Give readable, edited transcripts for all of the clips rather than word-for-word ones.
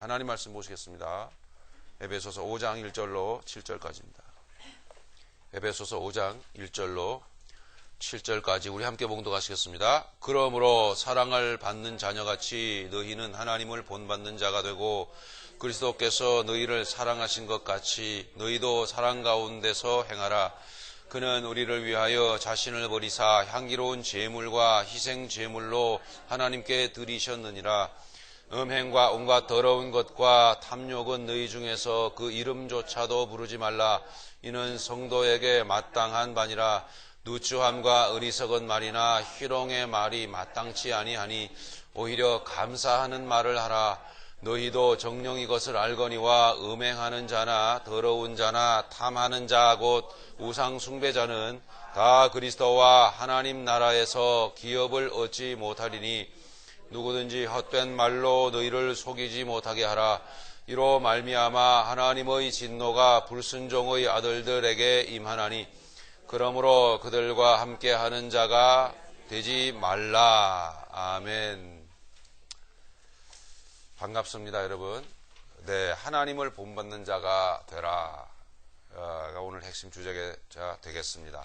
하나님 말씀 보시겠습니다. 에베소서 5장 1절로 7절까지입니다. 에베소서 5장 1절로 7절까지 우리 함께 봉독하시겠습니다. 그러므로 사랑을 받는 자녀같이 너희는 하나님을 본받는 자가 되고 그리스도께서 너희를 사랑하신 것 같이 너희도 사랑 가운데서 행하라. 그는 우리를 위하여 자신을 버리사 향기로운 제물과 희생 제물로 하나님께 드리셨느니라. 음행과 온갖 더러운 것과 탐욕은 너희 중에서 그 이름조차도 부르지 말라. 이는 성도에게 마땅한 바니라. 누추함과 어리석은 말이나 희롱의 말이 마땅치 아니하니 오히려 감사하는 말을 하라. 너희도 정령 이것을 알거니와 음행하는 자나 더러운 자나 탐하는 자 곧 우상 숭배자는 다 그리스도와 하나님 나라에서 기업을 얻지 못하리니 누구든지 헛된 말로 너희를 속이지 못하게 하라. 이로 말미암아 하나님의 진노가 불순종의 아들들에게 임하나니 그러므로 그들과 함께하는 자가 되지 말라. 아멘. 반갑습니다, 여러분. 네, 하나님을 본받는 자가 되라. 오늘 핵심 주제가 되겠습니다.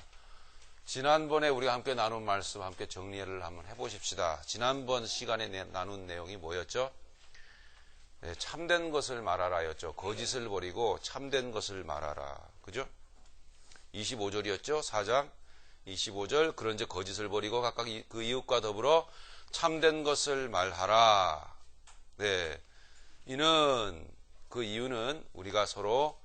지난번에 우리가 함께 나눈 말씀 함께 정리를 한번 해보십시다. 지난번 시간에 나눈 내용이 뭐였죠? 네, 참된 것을 말하라였죠. 거짓을 버리고 참된 것을 말하라. 그죠? 25절이었죠. 4장 25절. 그런즉 거짓을 버리고 각각 그 이웃과 더불어 참된 것을 말하라. 네, 그 이유는 우리가 서로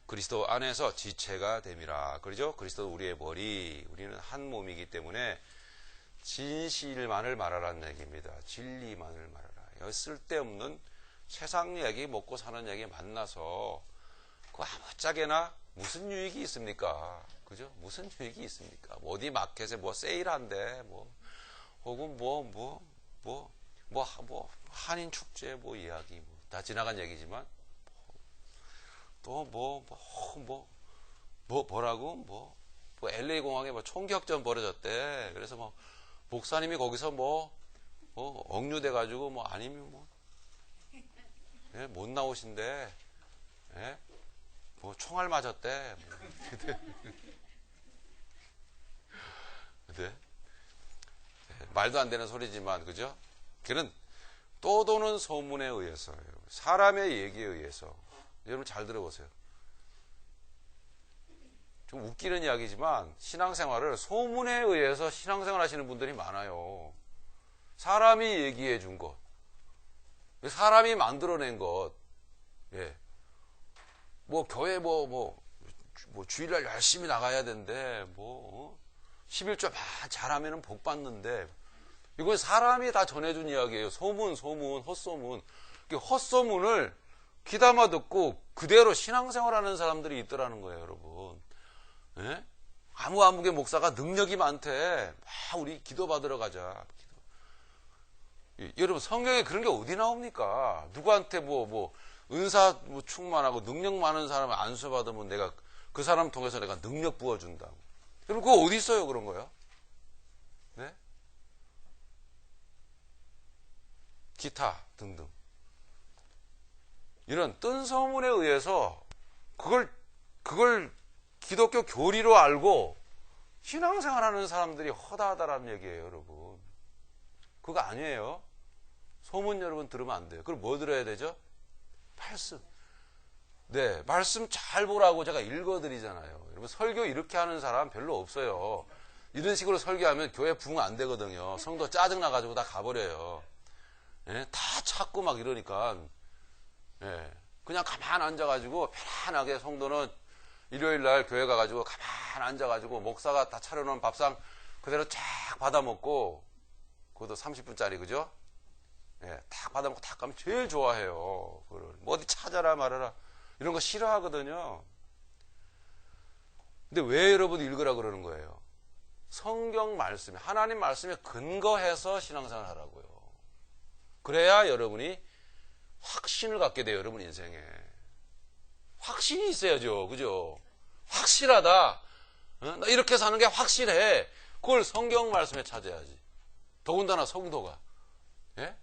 그리스도 안에서 지체가 됨이라. 그러죠? 그리스도 우리의 머리, 우리는 한 몸이기 때문에 진실만을 말하라는 얘기입니다. 진리만을 말하라. 쓸데없는 세상 얘기, 먹고 사는 얘기 만나서 그 아무짝에나 무슨 유익이 있습니까? 그죠? 무슨 유익이 있습니까? 어디 마켓에 뭐 세일한데, 혹은 한인 축제 이야기, 다 지나간 얘기지만, 또 뭐라고? LA 공항에 총격전 벌어졌대. 그래서 목사님이 거기서 억류돼가지고 아니면 예, 못 나오신대. 예? 총알 맞았대. 네? 말도 안 되는 소리지만, 그죠? 그는 또 도는 소문에 의해서요. 사람의 얘기에 의해서. 여러분 잘 들어보세요. 좀 웃기는 이야기지만 신앙생활을 소문에 의해서 신앙생활 하시는 분들이 많아요. 사람이 얘기해 준 것, 사람이 만들어낸 것, 예. 교회 주일날 열심히 나가야 되는데 11조 잘하면 복 받는데 이건 사람이 다 전해준 이야기예요. 소문, 헛소문. 헛소문을 귀담아 듣고 그대로 신앙생활하는 사람들이 있더라는 거예요, 여러분. 예? 아무개 목사가 능력이 많대. 우리 기도 받으러 가자. 여러분, 성경에 그런 게 어디 나옵니까? 누구한테 은사 충만하고 능력 많은 사람을 안수받으면 내가 그 사람 통해서 내가 능력 부어준다고. 여러분, 그거 어디 있어요, 그런 거요? 네? 기타 등등. 이런 뜬 소문에 의해서 그걸 기독교 교리로 알고 신앙생활하는 사람들이 허다하다라는 얘기예요, 여러분. 그거 아니에요. 소문 여러분 들으면 안 돼요. 그럼 뭐 들어야 되죠? 말씀. 네, 말씀 잘 보라고 제가 읽어드리잖아요. 여러분, 설교 이렇게 하는 사람 별로 없어요. 이런 식으로 설교하면 교회 부흥 안 되거든요. 성도 짜증나가지고 다 가버려요. 예? 다 찾고 이러니까. 예, 그냥 가만 앉아가지고 편안하게 성도는 일요일날 교회 가가지고 가만 앉아가지고 목사가 다 차려놓은 밥상 그대로 쫙 받아먹고, 그것도 30분짜리, 그죠? 예, 딱 받아먹고 딱 가면 제일 좋아해요. 어디 찾아라 말아라 이런 거 싫어하거든요. 근데 왜 여러분 읽으라 그러는 거예요? 성경 말씀에, 하나님 말씀에 근거해서 신앙생활 하라고요. 그래야 여러분이 확신을 갖게 돼요, 여러분 인생에. 확신이 있어야죠, 그죠? 확실하다. 나 이렇게 사는 게 확실해. 그걸 성경 말씀에 찾아야지. 더군다나 성도가. 예?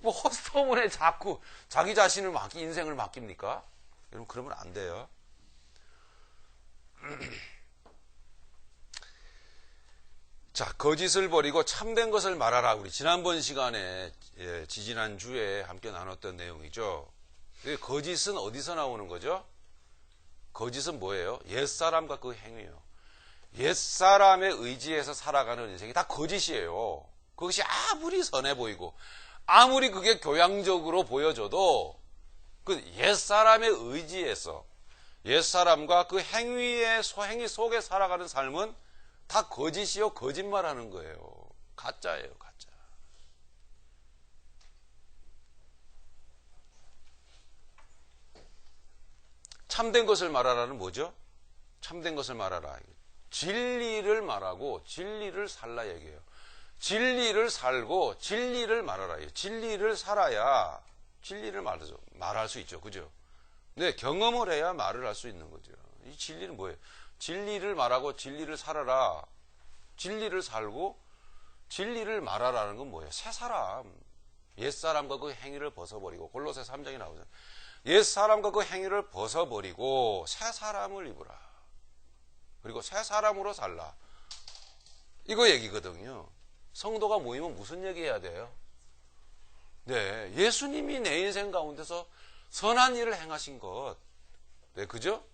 뭐 헛소문에 자꾸 자기 자신을 인생을 맡깁니까? 여러분, 그러면 안 돼요. 자, 거짓을 버리고 참된 것을 말하라. 우리 지난번 시간에, 지지난 주에 함께 나눴던 내용이죠. 거짓은 어디서 나오는 거죠? 거짓은 뭐예요? 옛사람과 그 행위예요. 옛사람의 의지에서 살아가는 인생이 다 거짓이에요. 그것이 아무리 선해 보이고 아무리 그게 교양적으로 보여져도 그 옛사람의 의지에서 옛사람과 그 행위의 소행위 속에 살아가는 삶은 다 거짓이요, 거짓말하는 거예요. 가짜예요, 가짜. 참된 것을 말하라는 뭐죠? 참된 것을 말하라. 진리를 말하고 진리를 살라 얘기해요. 진리를 살고 진리를 말하라. 진리를 살아야 진리를 말할 수 있죠. 그죠? 네, 경험을 해야 말을 할 수 있는 거죠. 이 진리는 뭐예요? 진리를 말하고 진리를 살아라. 진리를 살고 진리를 말하라는 건 뭐예요? 새 사람. 옛사람과 그 행위를 벗어버리고, 골로새 3장에 나오잖아요. 옛사람과 그 행위를 벗어버리고 새 사람을 입으라. 그리고 새 사람으로 살라. 이거 얘기거든요. 성도가 모이면 무슨 얘기해야 돼요? 네, 예수님이 내 인생 가운데서 선한 일을 행하신 것. 네, 그죠?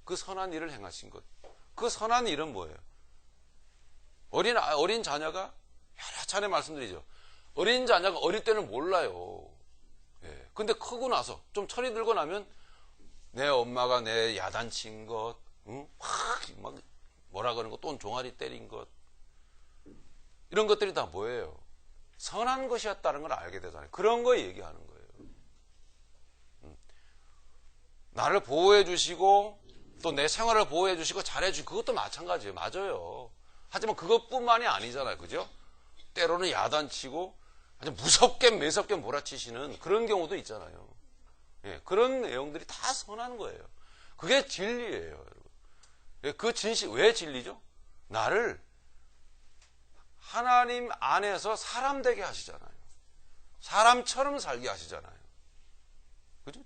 그 선한 일을 행하신 것. 그 선한 일은 뭐예요? 어린 자녀가 여러 차례 말씀드리죠. 어린 자녀가 어릴 때는 몰라요. 예. 근데 크고 나서 좀 철이 들고 나면 내 엄마가 내 야단친 것, 막 뭐라 그러는 것, 또 종아리 때린 것, 이런 것들이 다 뭐예요? 선한 것이었다는 걸 알게 되잖아요. 그런 거 얘기하는 거예요. 나를 보호해 주시고 또 내 생활을 보호해 주시고 잘해 주시고, 그것도 마찬가지예요. 맞아요. 하지만 그것뿐만이 아니잖아요. 그죠? 때로는 야단치고 아주 무섭게 매섭게 몰아치시는 그런 경우도 있잖아요. 예, 그런 내용들이 다 선한 거예요. 그게 진리예요, 여러분. 예, 그 진실, 왜 진리죠? 나를 하나님 안에서 사람 되게 하시잖아요. 사람처럼 살게 하시잖아요. 그죠?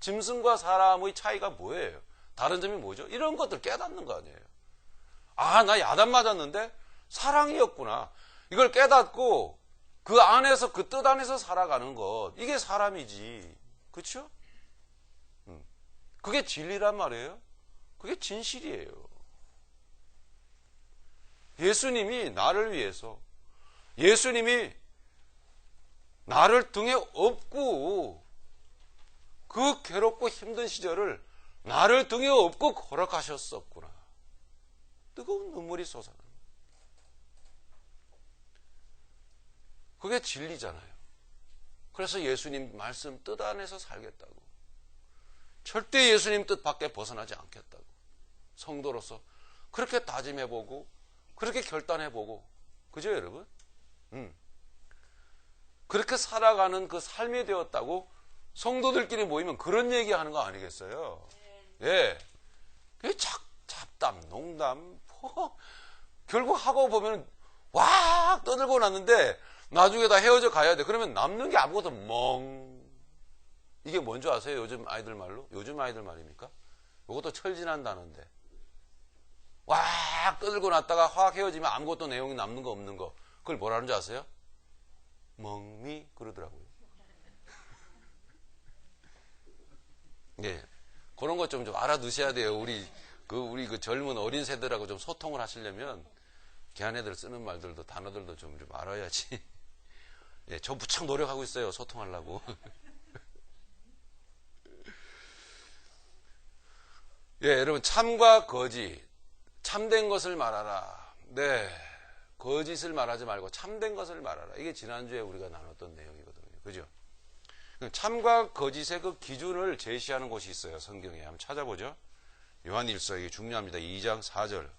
짐승과 사람의 차이가 뭐예요? 다른 점이 뭐죠? 이런 것들 깨닫는 거 아니에요. 아, 나 야단 맞았는데 사랑이었구나. 이걸 깨닫고 그 안에서, 그 뜻 안에서 살아가는 것, 이게 사람이지. 그렇죠? 그게 진리란 말이에요. 그게 진실이에요. 예수님이 나를 위해서, 예수님이 나를 등에 업고 그 괴롭고 힘든 시절을 나를 등에 업고 걸어가셨었구나. 뜨거운 눈물이 솟아나는. 그게 진리잖아요. 그래서 예수님 말씀 뜻 안에서 살겠다고. 절대 예수님 뜻 밖에 벗어나지 않겠다고. 성도로서 그렇게 다짐해보고 그렇게 결단해보고, 그죠 여러분? 그렇게 살아가는 그 삶이 되었다고 성도들끼리 모이면 그런 얘기하는 거 아니겠어요? 예. 잡담, 농담, 결국 하고 보면 와 떠들고 났는데 나중에 다 헤어져 가야 돼. 그러면 남는 게 아무것도 멍. 이게 뭔지 아세요? 요즘 아이들 말로? 요즘 아이들 말입니까? 이것도 철진한 단어인데. 와 떠들고 났다가 확 헤어지면 아무것도 내용이 남는 거 없는 거. 그걸 뭐라는 줄 아세요? 멍미 그러더라고요. 예. 그런 것 좀 알아두셔야 돼요. 우리 그 젊은 어린 세대라고 좀 소통을 하시려면 걔네들 쓰는 말들도 단어들도 좀 알아야지. 예, 저 무척 노력하고 있어요. 소통하려고. 예, 여러분 참과 거짓, 참된 것을 말하라. 네, 거짓을 말하지 말고 참된 것을 말하라. 이게 지난주에 우리가 나눴던 내용이거든요. 그죠? 참과 거짓의 그 기준을 제시하는 곳이 있어요. 성경에 한번 찾아보죠. 요한일서, 이게 중요합니다. 2장 4절.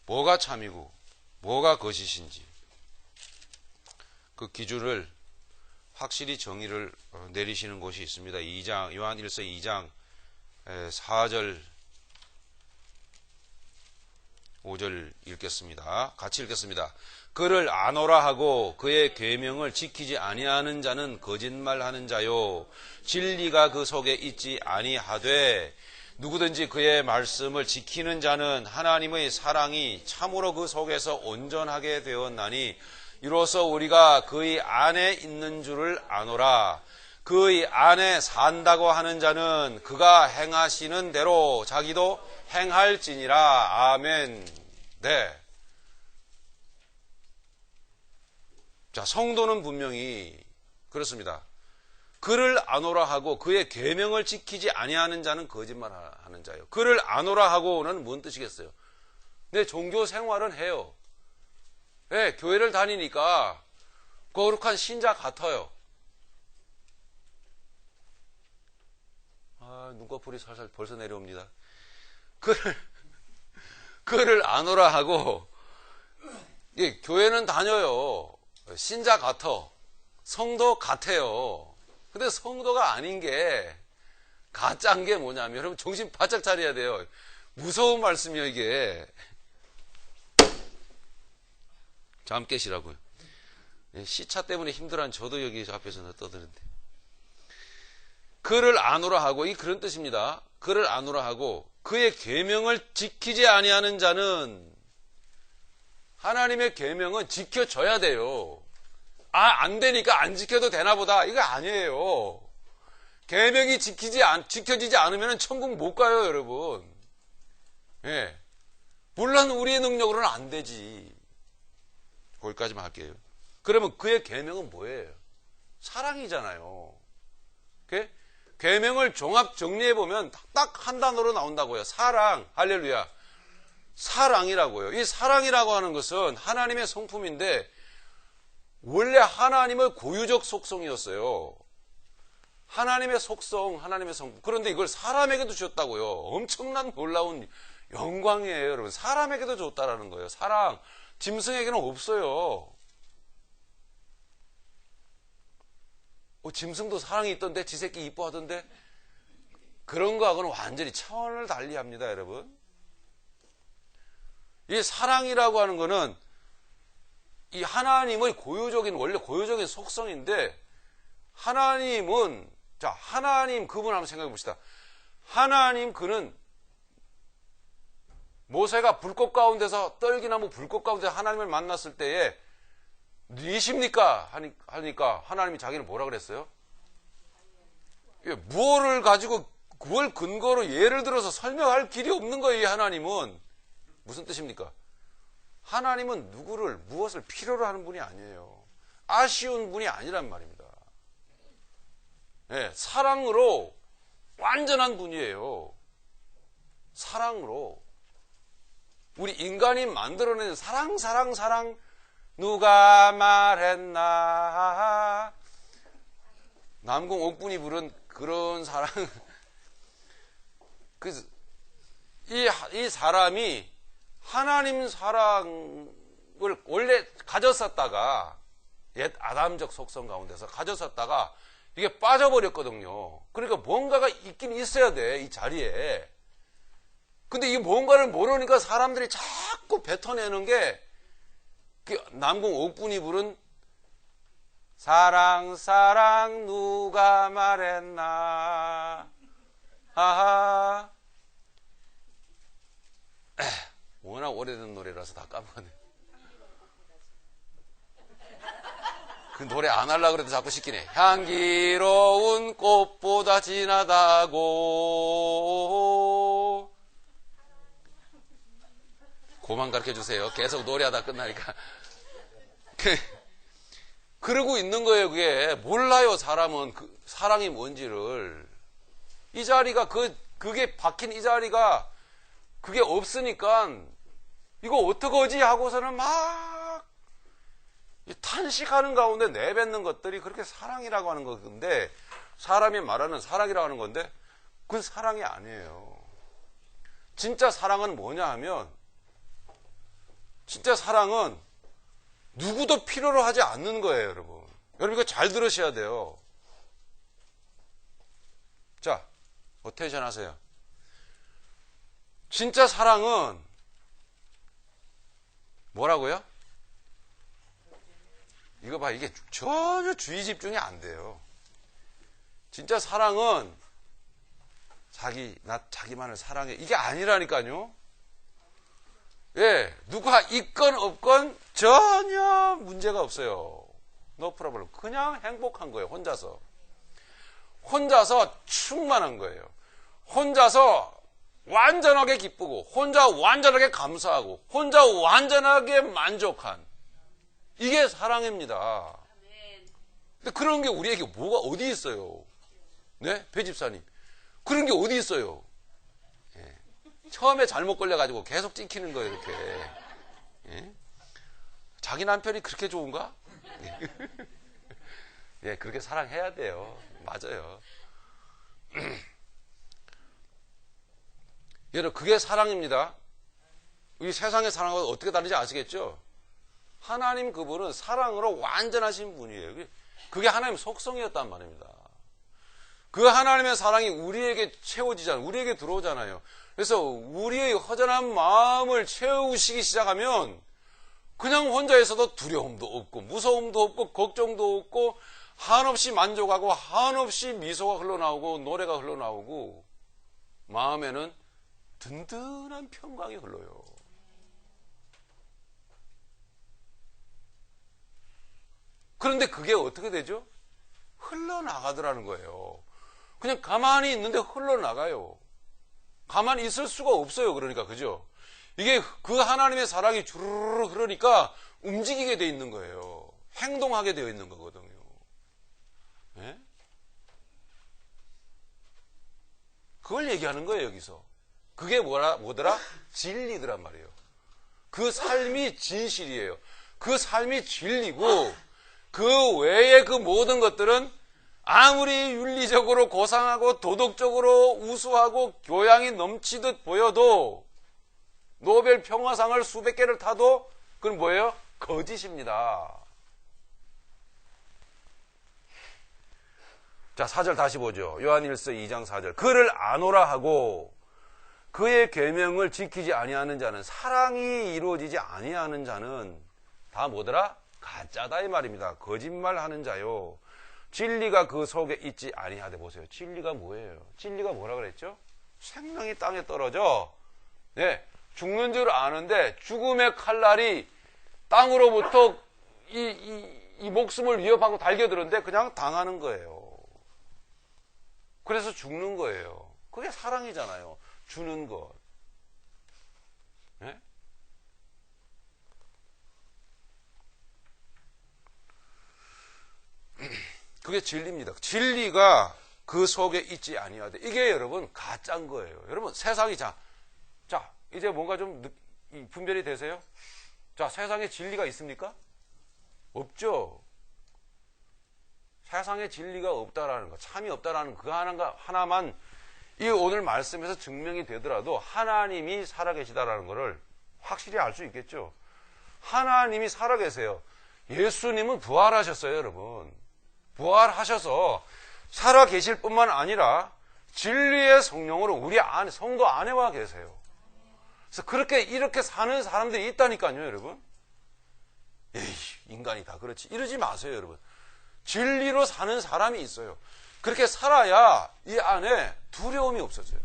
뭐가 참이고 뭐가 거짓인지 그 기준을 확실히 정의를 내리시는 곳이 있습니다. 요한일서 2장 4절 5절 읽겠습니다. 같이 읽겠습니다. 그를 아노라 하고 그의 계명을 지키지 아니하는 자는 거짓말하는 자요 진리가 그 속에 있지 아니하되 누구든지 그의 말씀을 지키는 자는 하나님의 사랑이 참으로 그 속에서 온전하게 되었나니 이로써 우리가 그의 안에 있는 줄을 아노라. 그의 안에 산다고 하는 자는 그가 행하시는 대로 자기도 행할지니라. 아멘. 네. 자, 성도는 분명히 그렇습니다. 그를 아노라 하고 그의 계명을 지키지 아니하는 자는 거짓말하는 자요. 그를 아노라 하고는 뭔 뜻이겠어요? 내 종교 생활은 해요. 네, 교회를 다니니까 거룩한 신자 같아요. 눈꺼풀이 살살 벌써 내려옵니다. 그를 아노라 하고 예, 교회는 다녀요. 신자 같아. 성도 같아요. 근데 성도가 아닌 게 가짜인 게 뭐냐면 여러분 정신 바짝 차려야 돼요. 무서운 말씀이에요 이게. 잠 깨시라고요. 시차 때문에 힘들어한 저도 여기 앞에서 떠드는데. 그를 아노라 하고 이 그런 뜻입니다. 그를 아노라 하고 그의 계명을 지키지 아니하는 자는 하나님의 계명은 지켜줘야 돼요. 안 되니까 안 지켜도 되나 보다. 이거 아니에요. 계명이 지켜지지 않으면 천국 못 가요, 여러분. 예. 물론 우리의 능력으로는 안 되지. 거기까지만 할게요. 그러면 그의 계명은 뭐예요? 사랑이잖아요. 계명을 종합 정리해 보면 딱 한 단어로 나온다고요. 사랑. 할렐루야. 사랑이라고요. 이 사랑이라고 하는 것은 하나님의 성품인데 원래 하나님의 고유적 속성이었어요. 하나님의 속성, 하나님의 성품. 그런데 이걸 사람에게도 줬다고요. 엄청난 놀라운 영광이에요, 여러분. 사람에게도 줬다라는 거예요. 사랑. 짐승에게는 없어요. 짐승도 사랑이 있던데, 지 새끼 이뻐하던데. 그런 거하고는 완전히 차원을 달리합니다, 여러분. 이 사랑이라고 하는 거는 이 하나님의 원래 고유적인 속성인데, 하나님은, 하나님 그분 한번 생각해 봅시다. 하나님 그는 모세가 불꽃 가운데서, 떨기나무 불꽃 가운데서 하나님을 만났을 때에, 니십니까? 하니까 하나님이 자기를 뭐라 그랬어요? 무엇을 가지고, 그걸 근거로 예를 들어서 설명할 길이 없는 거예요, 이 하나님은. 무슨 뜻입니까? 하나님은 무엇을 필요로 하는 분이 아니에요. 아쉬운 분이 아니란 말입니다. 네, 사랑으로 완전한 분이에요. 사랑으로. 우리 인간이 만들어낸 사랑 누가 말했나. 남궁 옥분이 부른 그런 사랑. 이 사람이 하나님 사랑을 원래 가졌었다가 옛 아담적 속성 가운데서 가졌었다가 이게 빠져버렸거든요. 그러니까 뭔가가 있긴 있어야 돼, 이 자리에. 근데 이 뭔가를 모르니까 사람들이 자꾸 뱉어내는 게 남궁 옥분이 부른 사랑 누가 말했나. 하하. 워낙 오래된 노래라서 다 까먹었네. 그 노래 안 하려고 그래도 자꾸 시키네. 향기로운 꽃보다 진하다고. 그만 가르쳐 주세요. 계속 노래하다 끝나니까. 그러고 있는 거예요, 그게. 몰라요, 사람은. 사랑이 뭔지를. 이 자리가, 그게 박힌 이 자리가, 그게 없으니까, 이거 어떡하지? 하고서는 막, 탄식하는 가운데 내뱉는 것들이 그렇게 사랑이라고 하는 건데, 사람이 말하는 사랑이라고 하는 건데, 그건 사랑이 아니에요. 진짜 사랑은 뭐냐 하면, 진짜 사랑은 누구도 필요로 하지 않는 거예요, 여러분. 여러분 이거 잘 들으셔야 돼요. 자, 어텐션 하세요. 진짜 사랑은 뭐라고요? 이거 봐, 이게 전혀 주의 집중이 안 돼요. 진짜 사랑은 나 자기만을 사랑해. 이게 아니라니까요. 예, 누가 있건 없건 전혀 문제가 없어요. No problem. 그냥 행복한 거예요. 혼자서 충만한 거예요. 혼자서 완전하게 기쁘고, 혼자 완전하게 감사하고, 혼자 완전하게 만족한, 이게 사랑입니다. 근데 그런 게 우리에게 뭐가 어디 있어요? 네? 배집사님. 그런 게 어디 있어요? 예. 처음에 잘못 걸려가지고 계속 찍히는 거예요, 이렇게. 예? 자기 남편이 그렇게 좋은가? 예, 그렇게 사랑해야 돼요. 맞아요. 여러분, 그게 사랑입니다. 이 세상의 사랑과 어떻게 다른지 아시겠죠? 하나님 그분은 사랑으로 완전하신 분이에요. 그게 하나님 속성이었단 말입니다. 그 하나님의 사랑이 우리에게 채워지잖아요. 우리에게 들어오잖아요. 그래서 우리의 허전한 마음을 채우시기 시작하면 그냥 혼자 있어도 두려움도 없고 무서움도 없고 걱정도 없고 한없이 만족하고 한없이 미소가 흘러나오고 노래가 흘러나오고 마음에는 든든한 평강이 흘러요. 그런데 그게 어떻게 되죠? 흘러나가더라는 거예요. 그냥 가만히 있는데 흘러나가요. 가만히 있을 수가 없어요. 그러니까, 그죠? 이게 그 하나님의 사랑이 주르르 흐르니까 움직이게 돼 있는 거예요. 행동하게 되어 있는 거거든요. 네? 그걸 얘기하는 거예요, 여기서. 그게 뭐더라? 진리더란 말이에요. 그 삶이 진실이에요. 그 삶이 진리고, 그 외의 그 모든 것들은 아무리 윤리적으로 고상하고 도덕적으로 우수하고 교양이 넘치듯 보여도 노벨 평화상을 수백 개를 타도 그건 뭐예요? 거짓입니다. 자, 4절 다시 보죠. 요한일서 2장 4절. 그를 아노라 하고 그의 계명을 지키지 아니하는 자는, 사랑이 이루어지지 아니하는 자는 다 뭐더라? 가짜다 이 말입니다. 거짓말하는 자요. 진리가 그 속에 있지 아니하되. 보세요. 진리가 뭐예요? 진리가 뭐라 그랬죠? 생명이 땅에 떨어져. 네, 죽는 줄 아는데 죽음의 칼날이 땅으로부터 이 목숨을 위협하고 달겨드는데 그냥 당하는 거예요. 그래서 죽는 거예요. 그게 사랑이잖아요. 주는 것. 네? 그게 진리입니다. 진리가 그 속에 있지 아니하되. 이게 여러분 가짜인 거예요. 여러분 세상이 자 이제 뭔가 좀 분별이 되세요? 자, 세상에 진리가 있습니까? 없죠. 세상에 진리가 없다라는 거, 참이 없다라는 그 하나만 이 오늘 말씀에서 증명이 되더라도 하나님이 살아계시다라는 것을 확실히 알 수 있겠죠. 하나님이 살아계세요. 예수님은 부활하셨어요, 여러분. 부활하셔서 살아계실 뿐만 아니라 진리의 성령으로 우리 안에, 성도 안에와 계세요. 그래서 이렇게 사는 사람들이 있다니까요, 여러분. 에이, 인간이 다 그렇지. 이러지 마세요, 여러분. 진리로 사는 사람이 있어요. 그렇게 살아야 이 안에 두려움이 없어져요.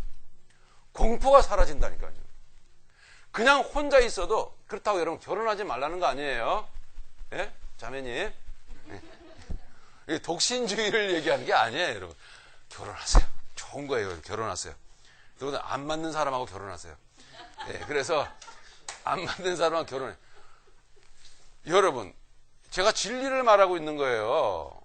공포가 사라진다니까요. 그냥 혼자 있어도, 그렇다고 여러분 결혼하지 말라는 거 아니에요? 예? 자매님. 예. 독신주의를 얘기하는 게 아니에요, 여러분. 결혼하세요. 좋은 거예요, 결혼하세요. 여러분, 안 맞는 사람하고 결혼하세요. 예, 그래서 안 맞는 사람하고 결혼해. 여러분, 제가 진리를 말하고 있는 거예요.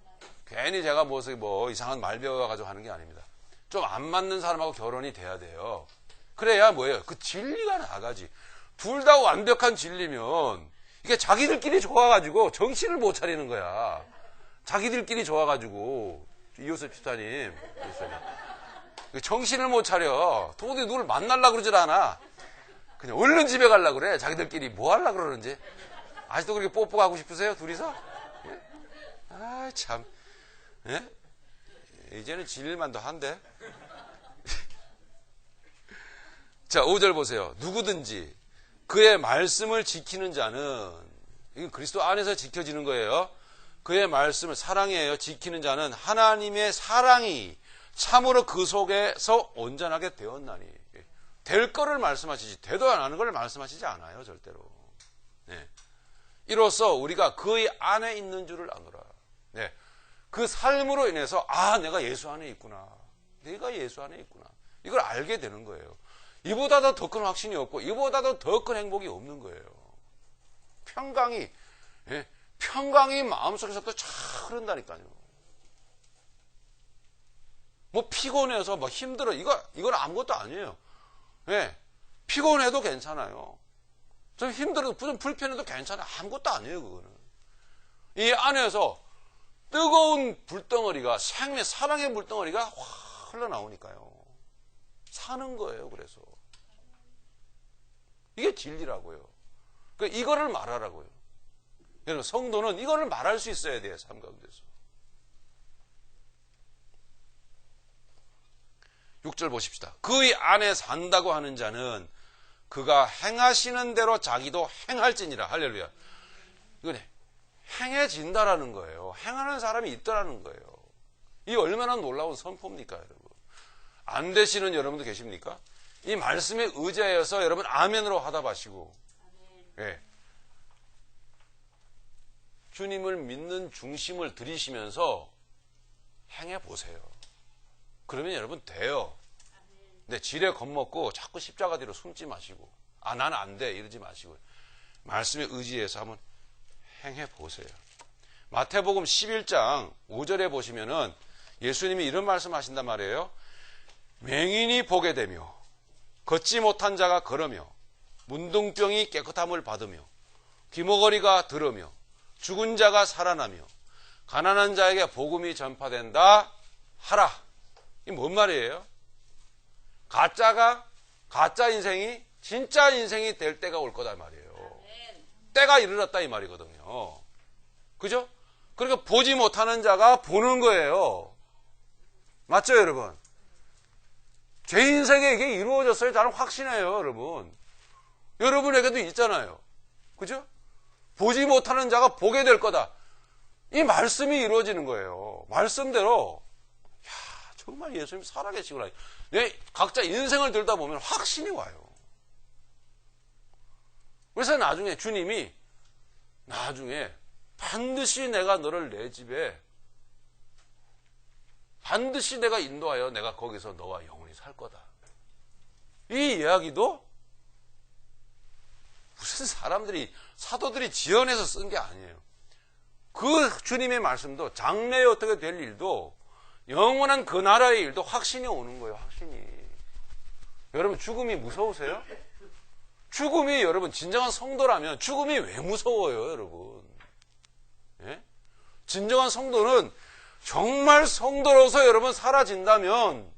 괜히 제가 뭐 이상한 말 배워가지고 하는 게 아닙니다. 좀 안 맞는 사람하고 결혼이 돼야 돼요. 그래야 뭐예요? 그 진리가 나가지. 둘 다 완벽한 진리면 이게 자기들끼리 좋아가지고 정신을 못 차리는 거야. 자기들끼리 좋아가지고. 이호섭 집사님. 정신을 못 차려. 도저히 누굴 만나려고 그러질 않아. 그냥 얼른 집에 가려고 그래. 자기들끼리 뭐 하려고 그러는지. 아직도 그렇게 뽀뽀하고 싶으세요? 둘이서? 예? 아, 참. 예? 이제는 진일만도 한데. 자, 5절 보세요. 누구든지 그의 말씀을 지키는 자는, 이건 그리스도 안에서 지켜지는 거예요. 그의 말씀을 사랑해요. 지키는 자는 하나님의 사랑이 참으로 그 속에서 온전하게 되었나니. 될 거를 말씀하시지 되도 안 하는 걸 말씀하시지 않아요. 절대로. 네. 이로써 우리가 그의 안에 있는 줄을 아노라. 네. 그 삶으로 인해서 내가 예수 안에 있구나. 내가 예수 안에 있구나. 이걸 알게 되는 거예요. 이보다도 더 큰 확신이 없고 이보다도 더 큰 행복이 없는 거예요. 평강이 마음속에서부터 쫙 흐른다니까요. 뭐 피곤해서 뭐 힘들어 이건 아무것도 아니에요. 피곤해도 괜찮아요. 좀 힘들어도 좀 불편해도 괜찮아요. 아무것도 아니에요. 그거는 이 안에서 뜨거운 불덩어리가 사랑의 불덩어리가 확 흘러나오니까요. 사는 거예요. 그래서 이게 진리라고요. 그러니까 이거를 말하라고요. 여러분 성도는 이거를 말할 수 있어야 돼요. 삶 가운데서. 6절 보십시다. 그의 안에 산다고 하는 자는 그가 행하시는 대로 자기도 행할지니라. 할렐루야. 이건 행해진다라는 거예요. 행하는 사람이 있더라는 거예요. 이 얼마나 놀라운 선포입니까, 여러분? 안 되시는 여러분도 계십니까? 이 말씀에 의지하여서 여러분 아멘으로 화답하시고, 주님을 믿는 중심을 들이시면서 행해 보세요. 그러면 여러분 돼요. 근데 지레 겁먹고 자꾸 십자가 뒤로 숨지 마시고, 나는 안 돼 이러지 마시고 말씀에 의지해서 한번 행해 보세요. 마태복음 11장 5절에 보시면은 예수님이 이런 말씀하신단 말이에요. 맹인이 보게 되며 걷지 못한 자가 걸으며 문둥병이 깨끗함을 받으며 귀머거리가 들으며 죽은 자가 살아나며 가난한 자에게 복음이 전파된다 하라. 이게 뭔 말이에요? 가짜 인생이 진짜 인생이 될 때가 올 거다 말이에요. 때가 이르렀다 이 말이거든요. 그죠? 그러니까 보지 못하는 자가 보는 거예요. 맞죠, 여러분? 제 인생에 이게 이루어졌어요. 저는 확신해요, 여러분. 여러분에게도 있잖아요. 그죠? 보지 못하는 자가 보게 될 거다. 이 말씀이 이루어지는 거예요. 말씀대로. 정말 예수님 살아계시구나. 각자 인생을 들다 보면 확신이 와요. 그래서 나중에 주님이 반드시 내가 너를 내 집에 반드시 내가 인도하여 내가 거기서 너와 영원히 살 거다. 이 이야기도 무슨 사도들이 지어내서 쓴 게 아니에요. 그 주님의 말씀도 장래에 어떻게 될 일도 영원한 그 나라의 일도 확신이 오는 거예요. 확신이. 여러분 죽음이 무서우세요? 죽음이 여러분 진정한 성도라면 죽음이 왜 무서워요, 여러분? 진정한 성도는 정말 성도로서 여러분 사라진다면,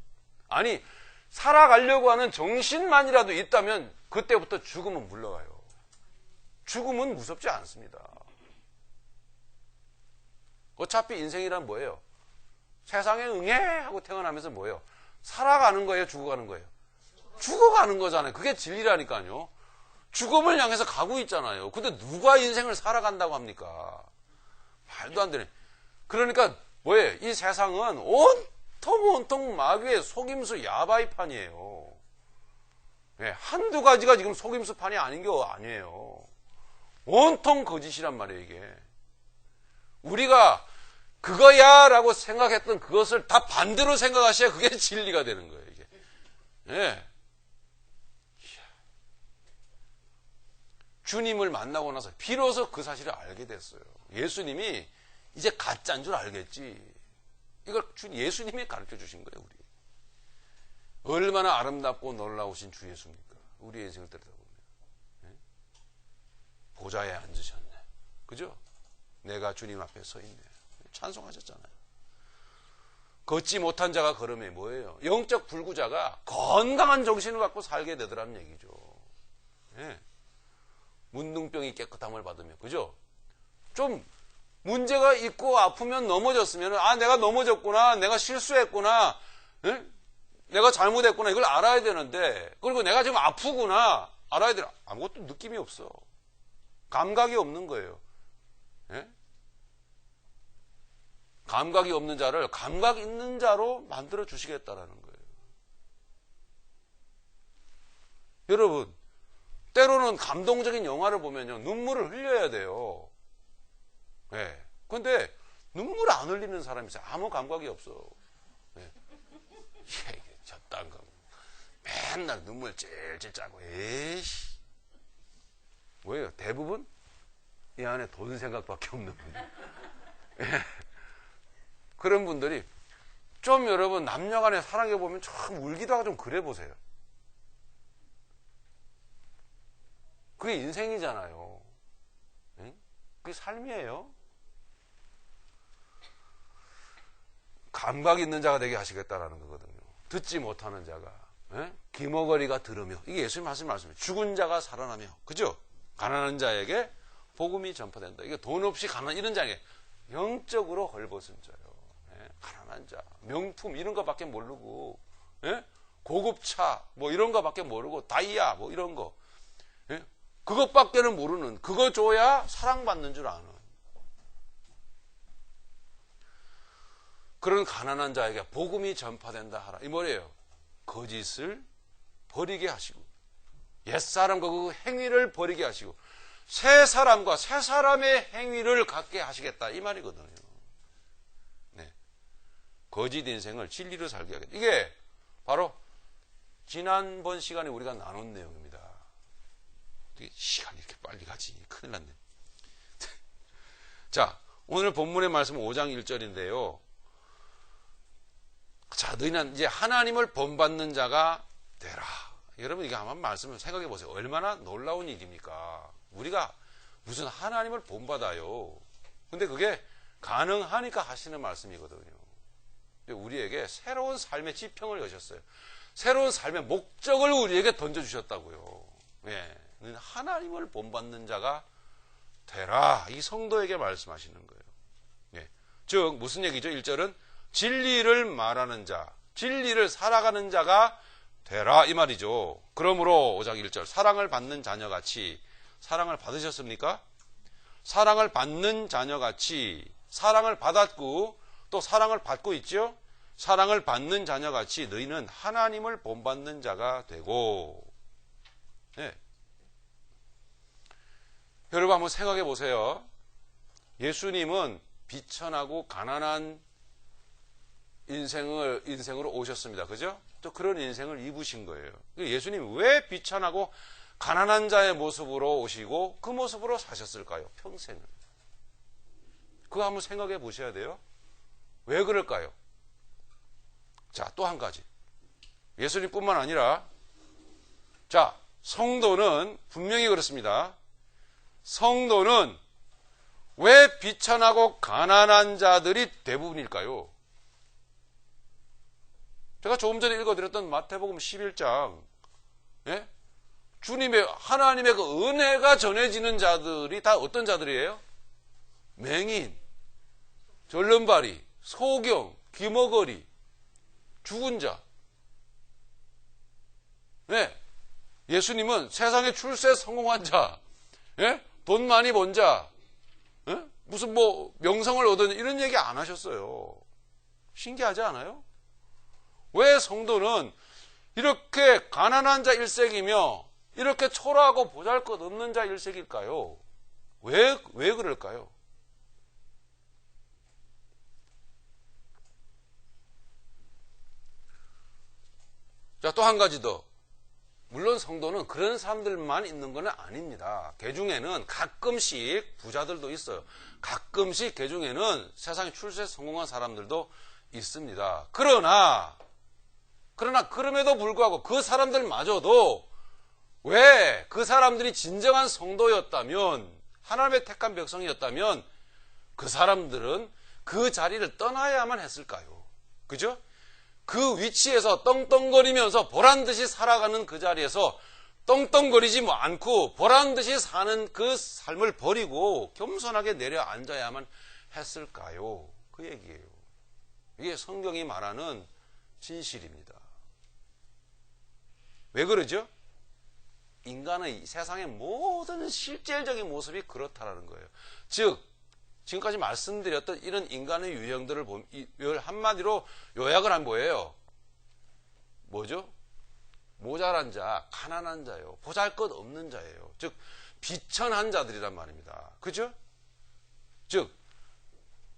살아가려고 하는 정신만이라도 있다면 그때부터 죽음은 물러가요. 죽음은 무섭지 않습니다. 어차피 인생이란 뭐예요? 세상에 응애 하고 태어나면서 뭐예요? 살아가는 거예요? 죽어가는 거예요? 죽어가는 거잖아요. 그게 진리라니까요. 죽음을 향해서 가고 있잖아요. 근데 누가 인생을 살아간다고 합니까? 말도 안 되네. 그러니까 뭐예요? 이 세상은 온통 마귀의 속임수 야바이판이에요. 한두 가지가 지금 속임수판이 아닌 게 아니에요. 온통 거짓이란 말이에요, 이게. 우리가 그거야 라고 생각했던 그것을 다 반대로 생각하셔야 그게 진리가 되는 거예요, 이게. 주님을 만나고 나서 비로소 그 사실을 알게 됐어요. 예수님이 이제 가짜인 줄 알겠지. 이걸 예수님이 가르쳐 주신 거예요, 우리. 얼마나 아름답고 놀라우신 주 예수입니까? 우리의 인생을 들여다보면. 보좌에 앉으셨네. 그죠? 내가 주님 앞에 서 있네. 찬송하셨잖아요. 걷지 못한 자가 걸음에 뭐예요? 영적 불구자가 건강한 정신을 갖고 살게 되더라는 얘기죠. 문둥병이 깨끗함을 받으며, 그죠? 좀 문제가 있고 아프면 넘어졌으면, 내가 넘어졌구나, 내가 실수했구나, 내가 잘못했구나, 이걸 알아야 되는데, 그리고 내가 지금 아프구나, 알아야 되나? 아무것도 느낌이 없어. 감각이 없는 거예요. 감각이 없는 자를 감각 있는 자로 만들어 주시겠다라는 거예요. 여러분, 때로는 감동적인 영화를 보면요, 눈물을 흘려야 돼요. 예. 근데 눈물 안 흘리는 사람이 있어요. 아무 감각이 없어. 예. 저딴 거. 맨날 눈물 찔찔 짜고, 에이씨. 뭐예요? 대부분 이 안에 돈 생각밖에 없는 분들. 예. 그런 분들이 좀 여러분 남녀 간에 사랑해 보면 참 울기도 하고 좀 그래 보세요. 그게 인생이잖아요. 예? 그게 삶이에요. 감각 있는 자가 되게 하시겠다라는 거거든요. 듣지 못하는 자가, 예? 기머거리가 들으며, 이게 예수님 하신 말씀이에요. 죽은 자가 살아나며, 그죠? 가난한 자에게 복음이 전파된다. 이게 돈 없이 가난 이런 자에게 영적으로 헐벗은 자요. 예? 가난한 자, 명품 이런 거밖에 모르고, 예? 고급차 뭐 이런 거밖에 모르고 다이아 뭐 이런 거, 예? 그것밖에는 모르는, 그거 줘야 사랑받는 줄 아는 그런 가난한 자에게 복음이 전파된다 하라. 이 뭐예요? 거짓을 버리게 하시고, 옛사람과 그 행위를 버리게 하시고, 새 사람과 새 사람의 행위를 갖게 하시겠다. 이 말이거든요. 네. 거짓 인생을 진리로 살게 하겠다. 이게 바로 지난번 시간에 우리가 나눈 내용입니다. 시간이 이렇게 빨리 가지. 큰일 났네. 자, 오늘 본문의 말씀은 5장 1절인데요. 자, 너희는 이제 하나님을 본받는 자가 되라. 여러분, 이게 한번 말씀을 생각해 보세요. 얼마나 놀라운 일입니까? 우리가 무슨 하나님을 본받아요. 근데 그게 가능하니까 하시는 말씀이거든요. 우리에게 새로운 삶의 지평을 여셨어요. 새로운 삶의 목적을 우리에게 던져주셨다고요. 예. 너희는 하나님을 본받는 자가 되라. 이 성도에게 말씀하시는 거예요. 예. 즉, 무슨 얘기죠? 1절은 진리를 말하는 자, 진리를 살아가는 자가 되라. 이 말이죠. 그러므로 5장 1절, 사랑을 받는 자녀같이, 사랑을 받으셨습니까? 사랑을 받는 자녀같이, 사랑을 받았고 또 사랑을 받고 있죠. 사랑을 받는 자녀같이 너희는 하나님을 본받는 자가 되고. 네. 여러분 한번 생각해 보세요. 예수님은 비천하고 가난한 인생으로 오셨습니다. 그죠? 또 그런 인생을 입으신 거예요. 예수님이 왜 비천하고 가난한 자의 모습으로 오시고 그 모습으로 사셨을까요? 평생을. 그거 한번 생각해 보셔야 돼요. 왜 그럴까요? 자, 또 한 가지. 예수님뿐만 아니라, 자, 성도는 분명히 그렇습니다. 성도는 왜 비천하고 가난한 자들이 대부분일까요? 제가 조금 전에 읽어드렸던 마태복음 11장, 예? 주님의, 하나님의 그 은혜가 전해지는 자들이 다 어떤 자들이에요? 맹인, 절름발이, 소경, 기머거리, 죽은 자. 네. 예수님은 세상에 출세 성공한 자, 예? 돈 많이 번 자, 예? 무슨 뭐 명성을 얻은 이런 얘기 안 하셨어요. 신기하지 않아요? 왜 성도는 이렇게 가난한 자 일색이며 이렇게 초라하고 보잘것없는 자 일색일까요? 왜 그럴까요? 자, 또 한 가지 더. 물론 성도는 그런 사람들만 있는 건 아닙니다. 개 중에는 가끔씩 부자들도 있어요. 가끔씩 개 중에는 세상에 출세 성공한 사람들도 있습니다. 그러나 그럼에도 불구하고 그 사람들마저도 왜 그 사람들이 진정한 성도였다면, 하나님의 택한 백성이었다면 그 사람들은 그 자리를 떠나야만 했을까요? 그죠? 그 위치에서 떵떵거리면서 보란듯이 살아가는 그 자리에서 떵떵거리지 않고 보란듯이 사는 그 삶을 버리고 겸손하게 내려앉아야만 했을까요? 그 얘기예요. 이게 성경이 말하는 진실입니다. 왜 그러죠? 인간의 세상의 모든 실질적인 모습이 그렇다라는 거예요. 즉, 지금까지 말씀드렸던 이런 인간의 유형들을 보면 한마디로 요약을 하면 뭐예요? 뭐죠? 모자란 자, 가난한 자요, 보잘것없는 자예요. 즉 비천한 자들이란 말입니다. 그죠? 즉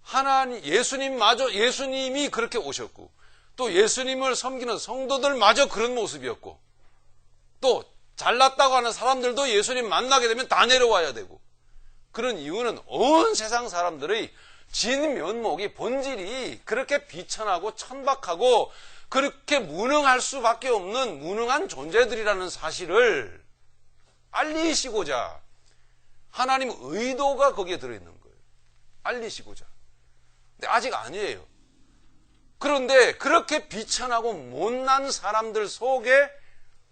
하나님, 예수님이 그렇게 오셨고, 또 예수님을 섬기는 성도들마저 그런 모습이었고, 또 잘났다고 하는 사람들도 예수님 만나게 되면 다 내려와야 되고, 그런 이유는 온 세상 사람들의 진면목이, 본질이 그렇게 비천하고 천박하고 그렇게 무능할 수밖에 없는 무능한 존재들이라는 사실을 알리시고자 하나님 의도가 거기에 들어있는 거예요. 알리시고자. 근데 아직 아니에요. 그런데 그렇게 비천하고 못난 사람들 속에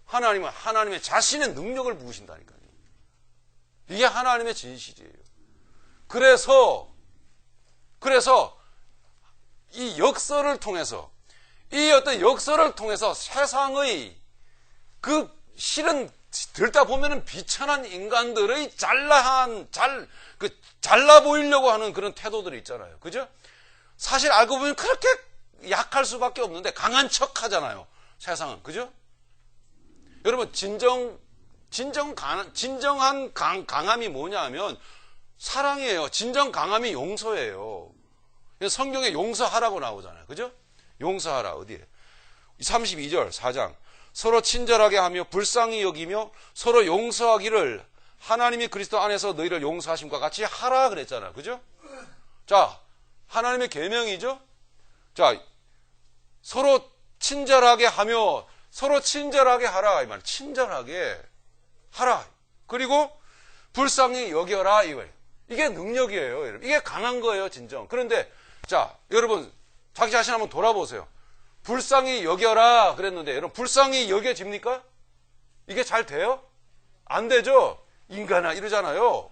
하나님은 하나님의 자신의 능력을 부으신다니까요. 이게 하나님의 진실이에요. 그래서 이 역설을 통해서, 이 어떤 역설을 통해서 세상의 그 실은 들다 보면은 비천한 인간들의 잘나 보이려고 하는 그런 태도들이 있잖아요. 그죠? 사실 알고 보면 그렇게 약할 수밖에 없는데 강한 척 하잖아요. 세상은. 그죠? 여러분, 진정한 강함이 뭐냐 하면 사랑이에요. 진정 강함이 용서예요. 성경에 용서하라고 나오잖아요. 그죠? 용서하라. 어디에? 32절 4장. 서로 친절하게 하며 불쌍히 여기며 서로 용서하기를 하나님이 그리스도 안에서 너희를 용서하심과 같이 하라 그랬잖아요. 그죠? 자, 하나님의 계명이죠? 자, 서로 친절하게 하며 서로 친절하게 하라. 이 말. 친절하게 하라. 그리고 불쌍히 여겨라. 이거예요. 이게 능력이에요. 여러분. 이게 강한 거예요. 진정. 그런데 자, 여러분 자기 자신 한번 돌아보세요. 불쌍히 여겨라 그랬는데 여러분 불쌍히 여겨집니까? 이게 잘 돼요? 안 되죠? 인간아 이러잖아요.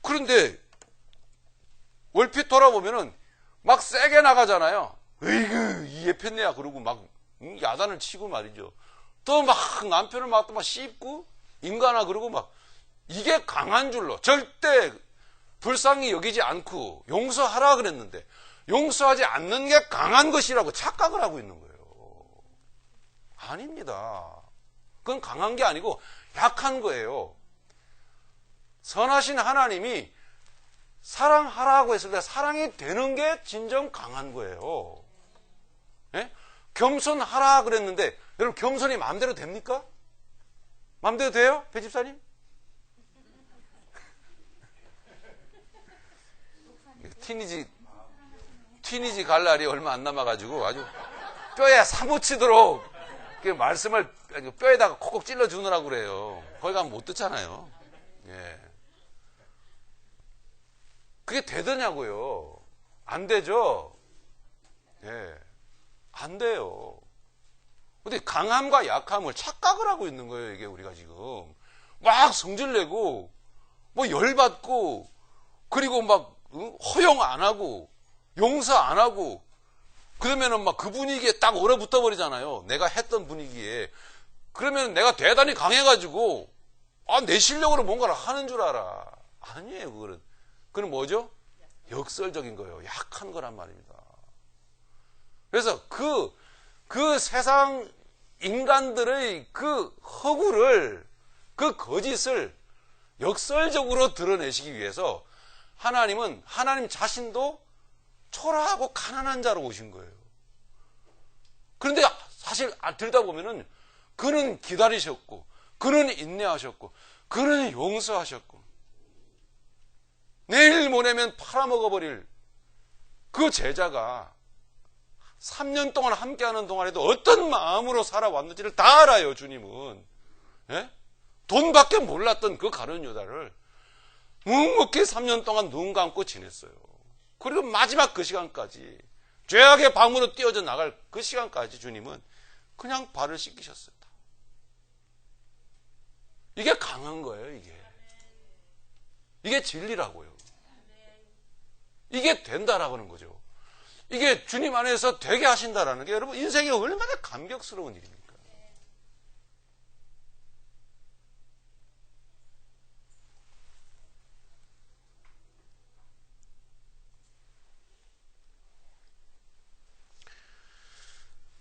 그런데 얼핏 돌아보면은 막 세게 나가잖아요. 으이그 이에 폈네야 그러고 막 야단을 치고 말이죠. 또 막 남편을 막 또 막 씹고 인간아 그러고 막 이게 강한 줄로 절대 불쌍히 여기지 않고 용서하라 그랬는데 용서하지 않는 게 강한 것이라고 착각을 하고 있는 거예요. 아닙니다. 그건 강한 게 아니고 약한 거예요. 선하신 하나님이 사랑하라고 했을 때 사랑이 되는 게 진정 강한 거예요. 예? 겸손하라 그랬는데 여러분 겸손이 마음대로 됩니까? 마음대로 돼요? 배 집사님? 티니지 갈 날이 얼마 안 남아가지고 아주 뼈에 사무치도록 말씀을 뼈에다가 콕콕 찔러주느라고 그래요. 거기 가면 못 듣잖아요. 예. 그게 되더냐고요. 안 되죠? 예. 안 돼요. 근데 강함과 약함을 착각을 하고 있는 거예요, 이게 우리가 지금. 막 성질내고, 뭐 열받고, 그리고 막 허용 안 하고, 용서 안 하고, 그러면은 막 그 분위기에 딱 얼어붙어 버리잖아요. 내가 했던 분위기에. 그러면 내가 대단히 강해가지고, 내 실력으로 뭔가를 하는 줄 알아. 아니에요, 그거는. 그건 뭐죠? 역설적인 거예요. 약한 거란 말입니다. 그래서 그 세상 인간들의 그 허구를, 그 거짓을 역설적으로 드러내시기 위해서 하나님은 하나님 자신도 초라하고 가난한 자로 오신 거예요. 그런데 사실 들다 보면은 그는 기다리셨고, 그는 인내하셨고, 그는 용서하셨고, 내일 모레면 팔아먹어버릴 그 제자가 3년 동안 함께하는 동안에도 어떤 마음으로 살아왔는지를 다 알아요, 주님은. 예? 돈밖에 몰랐던 그 가룟 유다를 묵묵히 3년 동안 눈 감고 지냈어요. 그리고 마지막 그 시간까지, 죄악의 방으로 뛰어져 나갈 그 시간까지 주님은 그냥 발을 씻기셨어요. 이게 강한 거예요, 이게. 이게 진리라고요. 이게 된다라고 하는 거죠. 이게 주님 안에서 되게 하신다라는 게 여러분 인생에 얼마나 감격스러운 일입니까?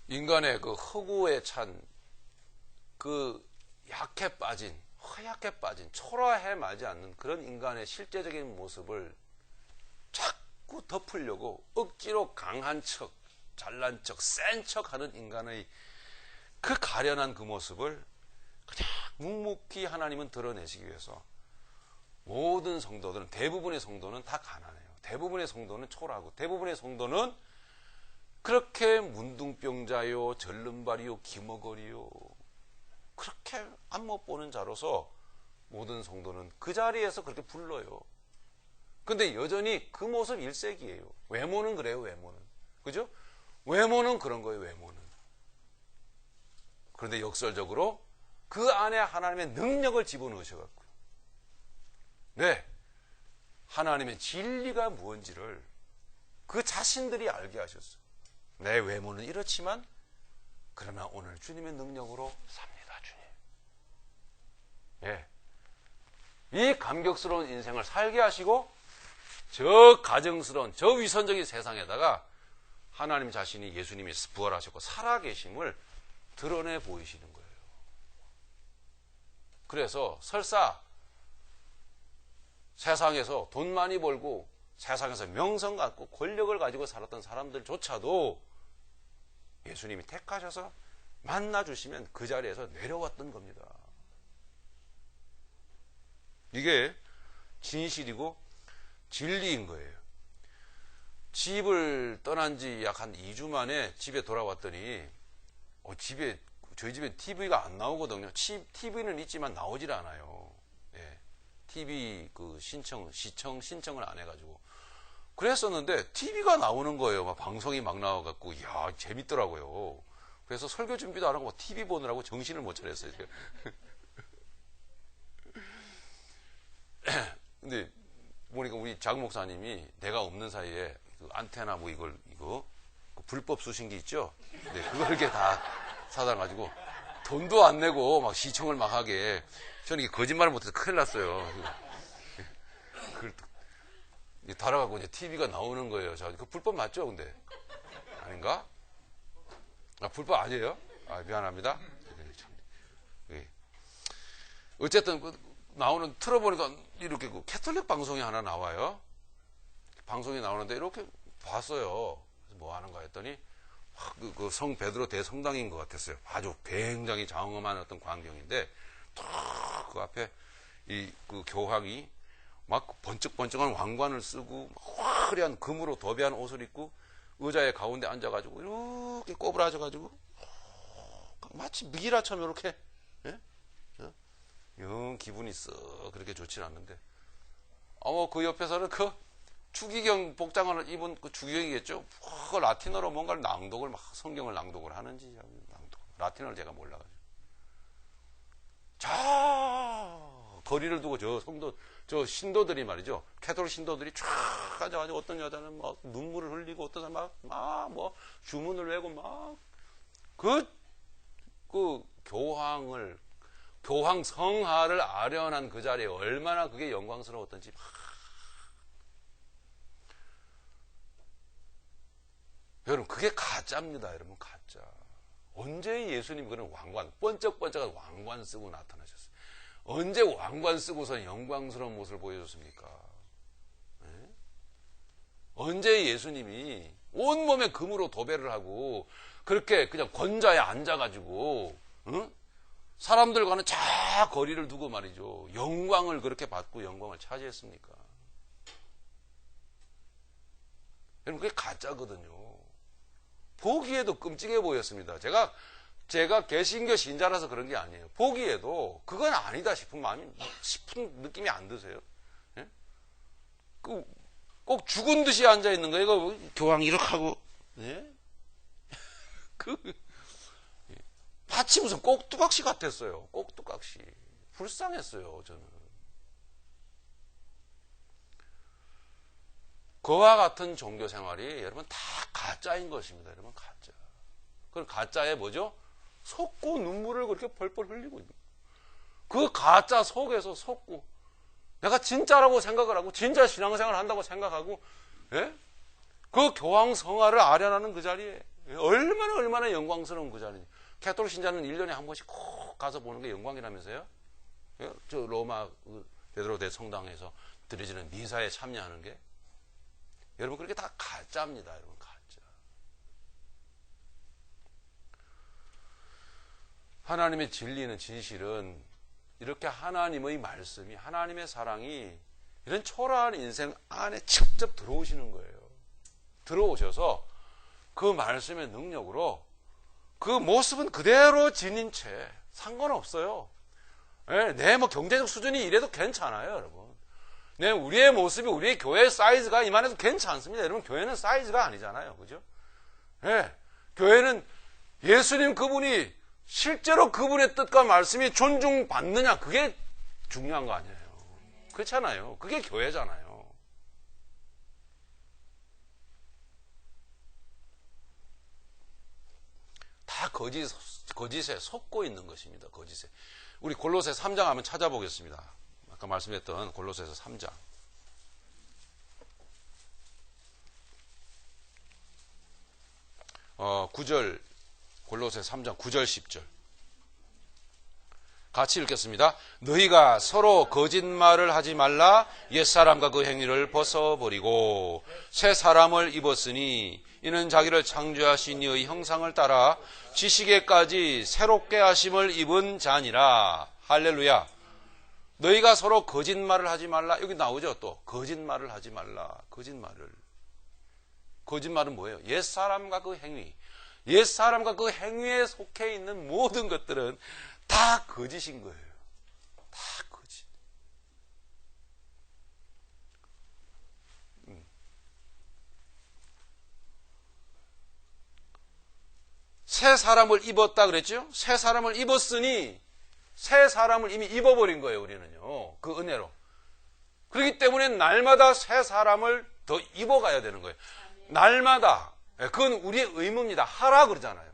인간의 그 허구에 찬 그 약해 빠진, 허약해 빠진, 초라해 마지 않는 그런 인간의 실제적인 모습을 자꾸 덮으려고 억지로 강한 척, 잘난 척, 센 척 하는 인간의 그 가련한 그 모습을 그냥 묵묵히 하나님은 드러내시기 위해서 모든 성도들은, 대부분의 성도는 다 가난해요. 대부분의 성도는 초라하고, 대부분의 성도는 그렇게 문둥병자요, 절름발이요, 기머거리요, 그렇게 안 못 보는 자로서 모든 성도는 그 자리에서 그렇게 불러요. 근데 여전히 그 모습 일색이에요. 외모는 그래요, 외모는. 그죠? 외모는 그런 거예요, 외모는. 그런데 역설적으로 그 안에 하나님의 능력을 집어넣으셔갖고요. 네. 하나님의 진리가 무엇인지를 그 자신들이 알게 하셨어요. 내 외모는 이렇지만, 그러나 오늘 주님의 능력으로 삽니다, 주님. 예. 이 감격스러운 인생을 살게 하시고, 저 가정스러운, 저 위선적인 세상에다가 하나님 자신이, 예수님이 부활하셨고 살아계심을 드러내 보이시는 거예요. 그래서 설사 세상에서 돈 많이 벌고 세상에서 명성 갖고 권력을 가지고 살았던 사람들조차도 예수님이 택하셔서 만나주시면 그 자리에서 내려왔던 겁니다. 이게 진실이고 진리인 거예요. 집을 떠난 지 약 한 2주 만에 집에 돌아왔더니 저희 집에 TV가 안 나오거든요. TV는 있지만 나오질 않아요. 예. TV 그 시청 신청을 안 해가지고 그랬었는데 TV가 나오는 거예요. 막 방송이 막 나와갖고 이야 재밌더라고요. 그래서 설교 준비도 안 하고 TV 보느라고 정신을 못 차렸어요. 근데 보니까 우리 장 목사님이 내가 없는 사이에 그 안테나 뭐 이거 그 불법 수신기 있죠? 네, 그걸 이렇게 다 사다 가지고 돈도 안 내고 막 시청을 막 하게. 저는 이게 거짓말을 못해서 큰일 났어요. 그걸 달아갖고 이제 TV가 나오는 거예요. 자, 그 불법 맞죠? 근데 아닌가? 아, 불법 아니에요? 아, 미안합니다. 어쨌든 나오는 틀어보니까 이렇게 그 캐톨릭 방송이 하나 나와요. 방송이 나오는데 이렇게 봤어요. 그래서 뭐 하는가 했더니 그 성 베드로 대성당인 것 같았어요. 아주 굉장히 장엄한 어떤 광경인데 그 앞에 그 교황이 막 번쩍번쩍한 왕관을 쓰고 화려한 금으로 도배한 옷을 입고 의자의 가운데 앉아가지고 이렇게 꼬부라져가지고 마치 미라처럼 이렇게 영 기분이 썩 그렇게 좋진 않는데 그 옆에서는 그 추기경 복장을 입은 그 추기경이겠죠. 그 라틴어로 뭔가를 낭독을 막 성경을 낭독을 하는지 라틴어를 제가 몰라가지고 자 거리를 두고 저 신도들이 말이죠. 캐톨릭 신도들이 쫙 앉아가지고 어떤 여자는 막 눈물을 흘리고 어떤 사람 막 뭐 주문을 외고 막 그 교황 성하를 아련한 그 자리에 얼마나 그게 영광스러웠던지 여러분 그게 가짜입니다. 여러분 가짜. 언제 예수님이 그런 왕관 번쩍번쩍한 왕관 쓰고 나타나셨어요? 언제 왕관 쓰고서 영광스러운 모습을 보여줬습니까? 네? 언제 예수님이 온몸에 금으로 도배를 하고 그렇게 그냥 권좌에 앉아가지고 사람들과는 자 거리를 두고 말이죠. 영광을 그렇게 받고 영광을 차지했습니까? 여러분 그게 가짜거든요. 보기에도 끔찍해 보였습니다. 제가 개신교 신자라서 그런 게 아니에요. 보기에도 그건 아니다 싶은 느낌이 안 드세요? 예? 꼭 죽은 듯이 앉아 있는 거예요. 이거 교황 이렇게 하고, 예? 마치 무슨 꼭두각시 같았어요. 꼭두각시. 불쌍했어요, 저는. 그와 같은 종교 생활이 여러분 다 가짜인 것입니다. 여러분 가짜. 그럼 가짜에 뭐죠? 속고 눈물을 그렇게 펄펄 흘리고 있는 그 가짜 속에서 속고 내가 진짜라고 생각을 하고 진짜 신앙생활을 한다고 생각하고 예? 그 교황 성화를 아련하는 그 자리에 얼마나 영광스러운 그 자리니. 캐톨릭 신자는 1년에 한 번씩 꼭 가서 보는 게 영광이라면서요? 저 로마 베드로 대성당에서 드려지는 미사에 참여하는 게. 여러분, 그렇게 다 가짜입니다. 여러분, 가짜. 하나님의 진리는, 진실은 이렇게 하나님의 말씀이, 하나님의 사랑이 이런 초라한 인생 안에 직접 들어오시는 거예요. 들어오셔서 그 말씀의 능력으로 그 모습은 그대로 지닌 채 상관없어요. 내 뭐 경제적 수준이 이래도 괜찮아요, 여러분. 우리의 모습이, 우리의 교회의 사이즈가 이만해도 괜찮습니다. 여러분, 교회는 사이즈가 아니잖아요. 그죠? 교회는 예수님 그분이 실제로 그분의 뜻과 말씀이 존중받느냐, 그게 중요한 거 아니에요. 그렇잖아요. 그게 교회잖아요. 다 거짓에 속고 있는 것입니다. 거짓에. 우리 골로새 3장 한번 찾아보겠습니다. 아까 말씀했던 골로새서 3장. 9절, 골로새 3장 9절 10절. 같이 읽겠습니다. 너희가 서로 거짓말을 하지 말라. 옛사람과 그 행위를 벗어버리고 새 사람을 입었으니 이는 자기를 창조하신 이의 형상을 따라 지식에까지 새롭게 하심을 입은 자니라. 할렐루야. 너희가 서로 거짓말을 하지 말라. 여기 나오죠. 또 거짓말을 하지 말라. 거짓말은 뭐예요? 옛사람과 그 행위. 옛사람과 그 행위에 속해 있는 모든 것들은 다 거짓인 거예요. 다 거짓. 새 사람을 입었다 그랬죠? 새 사람을 입었으니 새 사람을 이미 입어버린 거예요, 우리는요. 그 은혜로. 그렇기 때문에 날마다 새 사람을 더 입어가야 되는 거예요. 날마다. 그건 우리의 의무입니다. 하라 그러잖아요.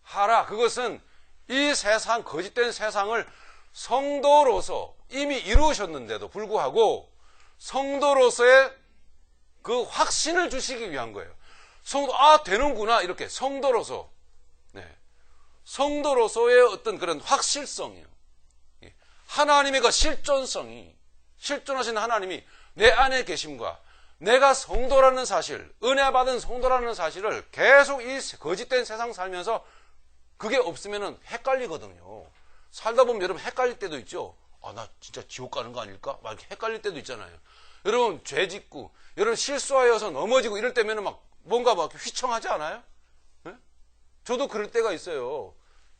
하라. 그것은 이 세상, 거짓된 세상을 성도로서 이미 이루셨는데도 불구하고 성도로서의 그 확신을 주시기 위한 거예요. 성도, 되는구나. 이렇게 성도로서. 성도로서의 어떤 그런 확실성이요. 하나님의 그 실존성이, 실존하신 하나님이 내 안에 계심과 내가 성도라는 사실, 은혜 받은 성도라는 사실을 계속 이 거짓된 세상 살면서 그게 없으면 헷갈리거든요. 살다 보면 여러분 헷갈릴 때도 있죠. 나 진짜 지옥 가는 거 아닐까? 막 이렇게 헷갈릴 때도 있잖아요. 여러분 죄 짓고, 여러분 실수하여서 넘어지고 이럴 때면 막 뭔가 막 휘청하지 않아요? 네? 저도 그럴 때가 있어요.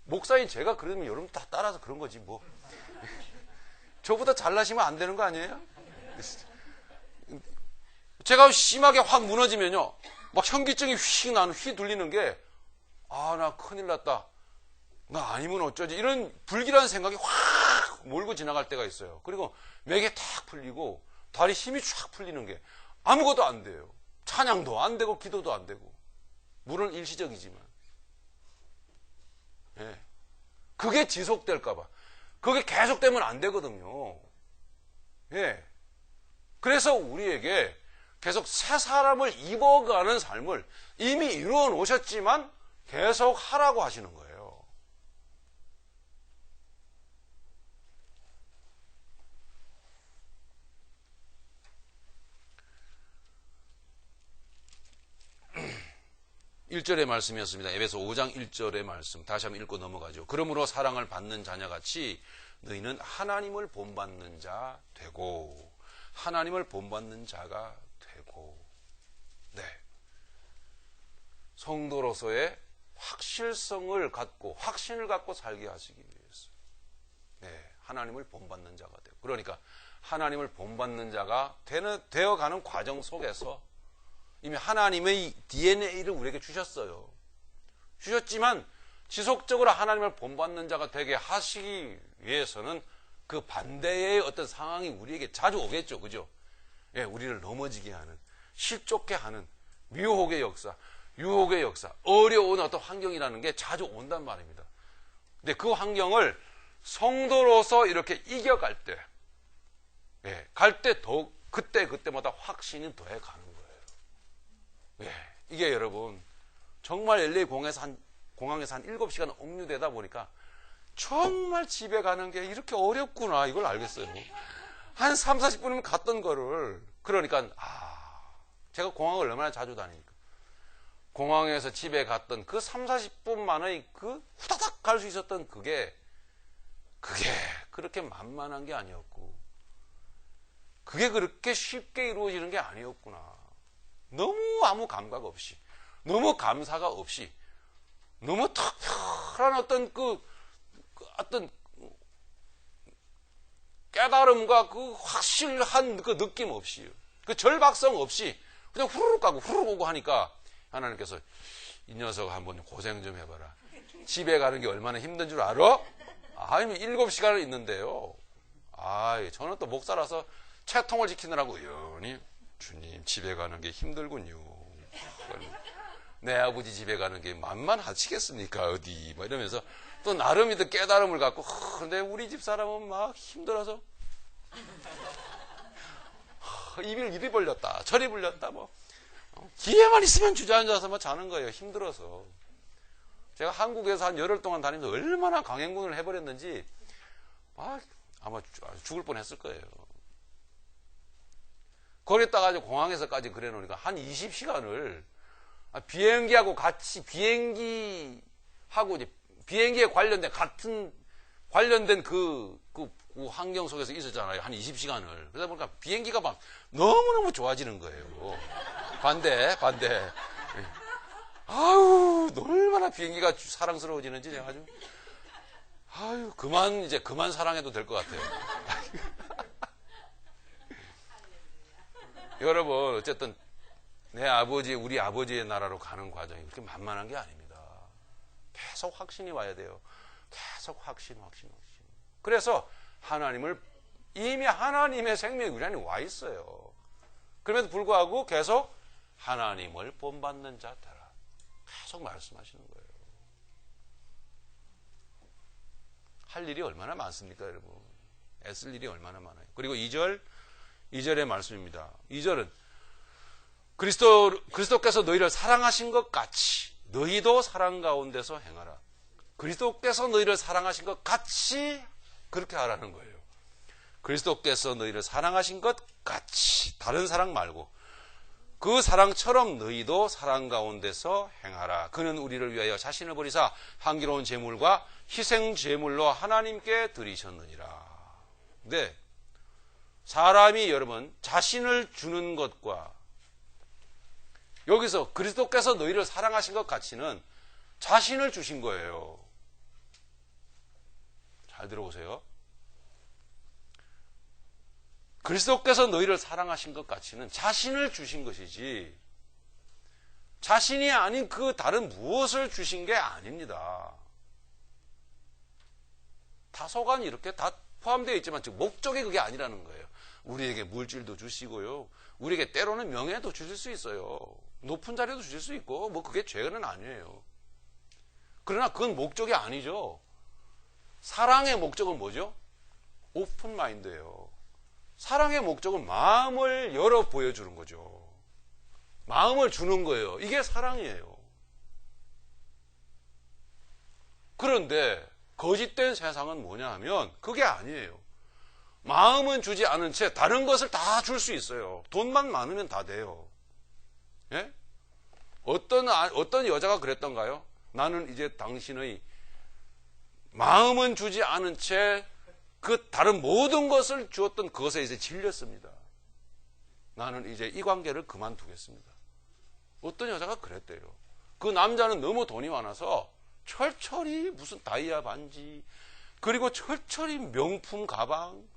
목사인 제가 그러면 여러분 다 따라서 그런 거지 뭐. 저보다 잘나시면 안 되는 거 아니에요? 제가 심하게 확 무너지면요, 막 현기증이 휘 둘리는 게, 나 큰일 났다. 나 아니면 어쩌지. 이런 불길한 생각이 확 몰고 지나갈 때가 있어요. 그리고 맥이 탁 풀리고 다리 힘이 쫙 풀리는 게 아무것도 안 돼요. 찬양도 안 되고 기도도 안 되고. 물론 일시적이지만. 그게 지속될까봐. 그게 계속되면 안 되거든요. 그래서 우리에게 계속 새 사람을 입어가는 삶을 이미 이루어 놓으셨지만 계속 하라고 하시는 거예요. (1절의) 말씀이었습니다. 에베소 5장 1절의 말씀 다시 한번 읽고 넘어가죠. 그러므로 사랑을 받는 자녀같이 너희는 하나님을 본받는 자 되고, 하나님을 본받는 자가 되고, 성도로서의 확실성을 갖고, 확신을 갖고 살게 하시기 위해서 하나님을 본받는 자가 되고, 그러니까 하나님을 본받는 자가 되어가는 과정 속에서 이미 하나님의 DNA를 우리에게 주셨어요. 주셨지만 지속적으로 하나님을 본받는 자가 되게 하시기 위해서는 그 반대의 어떤 상황이 우리에게 자주 오겠죠. 그죠? 우리를 넘어지게 하는, 실족게 하는 미혹의 역사, 유혹의 역사, 어려운 어떤 환경이라는 게 자주 온단 말입니다. 근데 그 환경을 성도로서 이렇게 이겨갈 때, 갈 때 더 그때마다 확신이 더해 가는 거예요. 이게 여러분 정말 LA 공항에서 한 7시간 옥류되다 보니까 정말 집에 가는 게 이렇게 어렵구나 이걸 알겠어요. 한 3, 40분이면 갔던 거를. 그러니까 제가 공항을 얼마나 자주 다니니까 공항에서 집에 갔던 그 3, 40분만의 그 후다닥 갈 수 있었던 그게 그렇게 만만한 게 아니었고 그게 그렇게 쉽게 이루어지는 게 아니었구나. 너무 아무 감각 없이 너무 감사가 없이 너무 특별한 어떤 어떤 깨달음과 그 확실한 그 느낌 없이 그 절박성 없이 그냥 후루룩 가고 후루룩 오고 하니까 하나님께서 이 녀석 한번 고생 좀 해봐라. 집에 가는 게 얼마나 힘든 줄 알아? 아니면 7시간을 있는데요. 저는 또 목사라서 채통을 지키느라고 의원님 주님 집에 가는 게 힘들군요. 내 아버지 집에 가는 게 만만하시겠습니까 어디 뭐 이러면서 또 나름이든 깨달음을 갖고 근데 우리 집 사람은 막 힘들어서 입을 이리 벌렸다 저리 벌렸다 뭐 기회만 있으면 주저앉아서 뭐 자는 거예요. 힘들어서. 제가 한국에서 한 열흘 동안 다니면서 얼마나 강행군을 해버렸는지 아마 죽을 뻔했을 거예요. 거기다가 공항에서까지 그래 놓으니까 한 20시간을 비행기하고 같이 비행기에 관련된 그 환경 속에서 있었잖아요. 한 20시간을. 그러다 보니까 비행기가 막 너무너무 좋아지는 거예요. 반대. 얼마나 비행기가 사랑스러워지는지 내가 아주 그만 사랑해도 될 것 같아요. 여러분, 어쨌든 우리 아버지의 나라로 가는 과정이 그렇게 만만한 게 아닙니다. 계속 확신이 와야 돼요. 계속 확신. 그래서 이미 하나님의 생명이 우리 안에 와 있어요. 그럼에도 불구하고 계속 하나님을 본받는 자 되라. 계속 말씀하시는 거예요. 할 일이 얼마나 많습니까, 여러분? 애쓸 일이 얼마나 많아요. 그리고 2절의 말씀입니다. 2절은 그리스도께서 너희를 사랑하신 것 같이 너희도 사랑 가운데서 행하라. 그리스도께서 너희를 사랑하신 것 같이 그렇게 하라는 거예요. 그리스도께서 너희를 사랑하신 것 같이 다른 사랑 말고 그 사랑처럼 너희도 사랑 가운데서 행하라. 그는 우리를 위하여 자신을 버리사 향기로운 제물과 희생 제물로 하나님께 드리셨느니라. 네, 사람이 여러분 자신을 주는 것과 여기서 그리스도께서 너희를 사랑하신 것 같이는 자신을 주신 거예요. 잘 들어보세요. 그리스도께서 너희를 사랑하신 것 같이는 자신을 주신 것이지 자신이 아닌 그 다른 무엇을 주신 게 아닙니다. 다소간 이렇게 다 포함되어 있지만 즉 목적이 그게 아니라는 거예요. 우리에게 물질도 주시고요. 우리에게 때로는 명예도 주실 수 있어요. 높은 자리도 주실 수 있고 뭐 그게 죄는 아니에요. 그러나 그건 목적이 아니죠. 사랑의 목적은 뭐죠? 오픈 마인드예요. 사랑의 목적은 마음을 열어 보여주는 거죠. 마음을 주는 거예요. 이게 사랑이에요. 그런데 거짓된 세상은 뭐냐 하면 그게 아니에요. 마음은 주지 않은 채 다른 것을 다 줄 수 있어요. 돈만 많으면 다 돼요. 예? 어떤 여자가 그랬던가요? 나는 이제 당신의 마음은 주지 않은 채 그 다른 모든 것을 주었던 그것에 이제 질렸습니다. 나는 이제 이 관계를 그만두겠습니다. 어떤 여자가 그랬대요. 그 남자는 너무 돈이 많아서 철철이 무슨 다이아 반지, 그리고 철철이 명품 가방,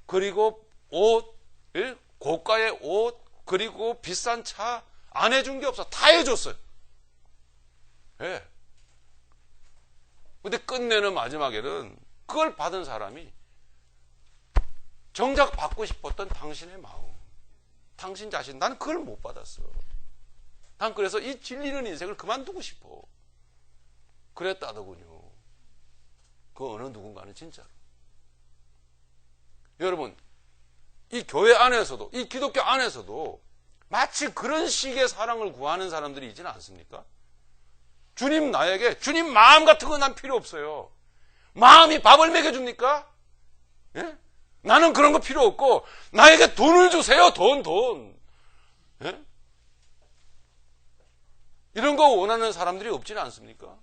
그리고 옷, 예? 고가의 옷, 그리고 비싼 차, 안 해준 게 없어. 다 해줬어요. 예. 근데 끝내는 마지막에는 그걸 받은 사람이 정작 받고 싶었던 당신의 마음, 당신 자신, 나는 그걸 못 받았어. 난 그래서 이 질리는 인생을 그만두고 싶어. 그랬다더군요. 그 어느 누군가는 진짜로. 여러분, 이 교회 안에서도, 이 기독교 안에서도 마치 그런 식의 사랑을 구하는 사람들이 있지는 않습니까? 주님 나에게 주님 마음 같은 건 난 필요 없어요. 마음이 밥을 먹여줍니까? 예? 나는 그런 거 필요 없고 나에게 돈을 주세요. 돈. 예? 이런 거 원하는 사람들이 없지는 않습니까?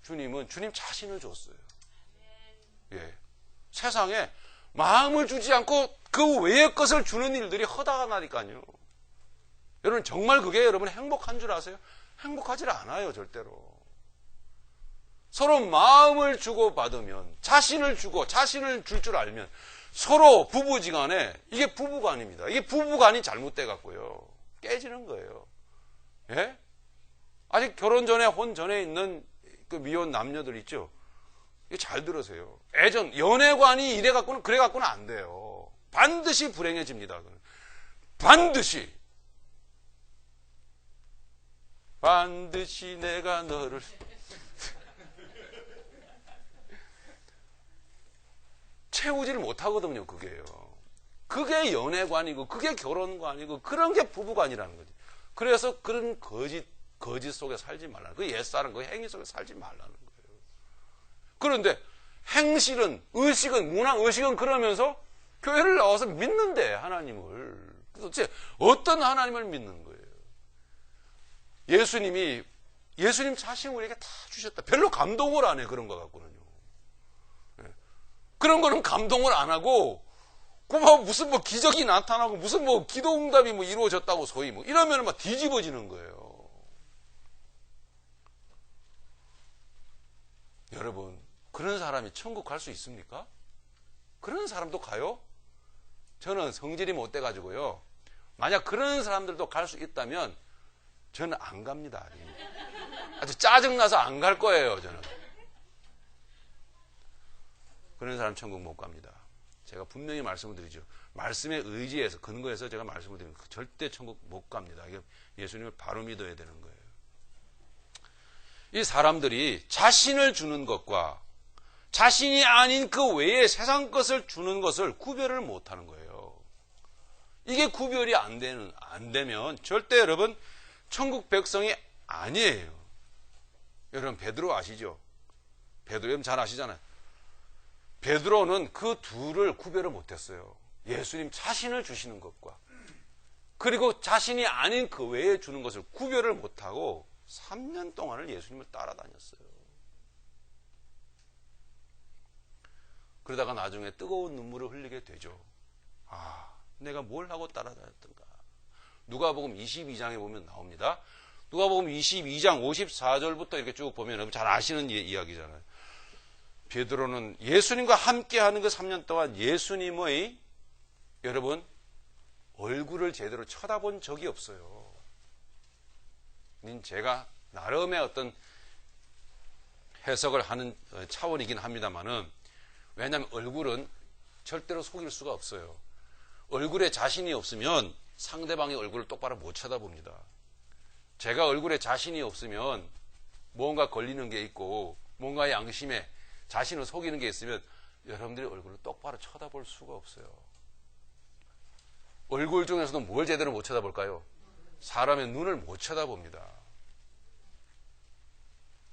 주님은 주님 자신을 줬어요. 예. 세상에 마음을 주지 않고 그 외의 것을 주는 일들이 허다하다니까요. 여러분 정말 그게 여러분 행복한 줄 아세요? 행복하지 않아요, 절대로. 서로 마음을 주고 받으면, 자신을 주고 자신을 줄 줄 알면 서로 부부지간에 이게 부부간입니다. 이게 부부간이 잘못돼 갖고요. 깨지는 거예요. 예? 아직 결혼 전에 혼 전에 있는 그 미혼 남녀들 있죠? 이거 잘 들으세요. 연애관이 이래 갖고는 그래 갖고는 안 돼요. 반드시 불행해집니다. 반드시 내가 너를 채우지를 못하거든요. 그게 연애관이고 그게 결혼관이고 그런 게 부부관이라는 거지. 그래서 그런 거짓 속에 살지 말라는 거예요. 그 옛사람 그 행위 속에 살지 말라는 거예요. 그런데 행실은 의식은 문화의식은 그러면서 교회를 나와서 믿는데 하나님을 도대체 어떤 하나님을 믿는 거예요? 예수님 자신 우리에게 다 주셨다. 별로 감동을 안 해. 그런 거 갖고는요. 그런 거는 감동을 안 하고 무슨 기적이 나타나고 무슨 기도응답이 이루어졌다고 소위 이러면 막 뒤집어지는 거예요. 여러분 그런 사람이 천국 갈 수 있습니까? 그런 사람도 가요? 저는 성질이 못 돼가지고요. 만약 그런 사람들도 갈 수 있다면 저는 안 갑니다. 아주 짜증나서 안 갈 거예요. 저는. 그런 사람 천국 못 갑니다. 제가 분명히 말씀을 드리죠. 말씀에 의지해서 근거해서 제가 말씀을 드리는 거예요. 절대 천국 못 갑니다. 이게 예수님을 바로 믿어야 되는 거예요. 이 사람들이 자신을 주는 것과 자신이 아닌 그 외에 세상 것을 주는 것을 구별을 못하는 거예요. 이게 구별이 안 되면 절대 여러분 천국 백성이 아니에요. 여러분 베드로 아시죠? 베드로 여러분 잘 아시잖아요. 베드로는 그 둘을 구별을 못했어요. 예수님 자신을 주시는 것과 그리고 자신이 아닌 그 외에 주는 것을 구별을 못하고 3년 동안을 예수님을 따라다녔어요. 그러다가 나중에 뜨거운 눈물을 흘리게 되죠. 내가 뭘 하고 따라다녔던가. 누가복음 22장에 보면 나옵니다. 누가복음 22장 54절부터 이렇게 쭉 보면 잘 아시는 이야기잖아요. 베드로는 예수님과 함께하는 그 3년 동안 예수님의 여러분 얼굴을 제대로 쳐다본 적이 없어요. 제가 나름의 어떤 해석을 하는 차원이긴 합니다만은 왜냐하면 얼굴은 절대로 속일 수가 없어요. 얼굴에 자신이 없으면 상대방의 얼굴을 똑바로 못 쳐다봅니다. 제가 얼굴에 자신이 없으면 뭔가 걸리는 게 있고 뭔가 양심에 자신을 속이는 게 있으면 여러분들이 얼굴을 똑바로 쳐다볼 수가 없어요. 얼굴 중에서도 뭘 제대로 못 쳐다볼까요? 사람의 눈을 못 쳐다봅니다.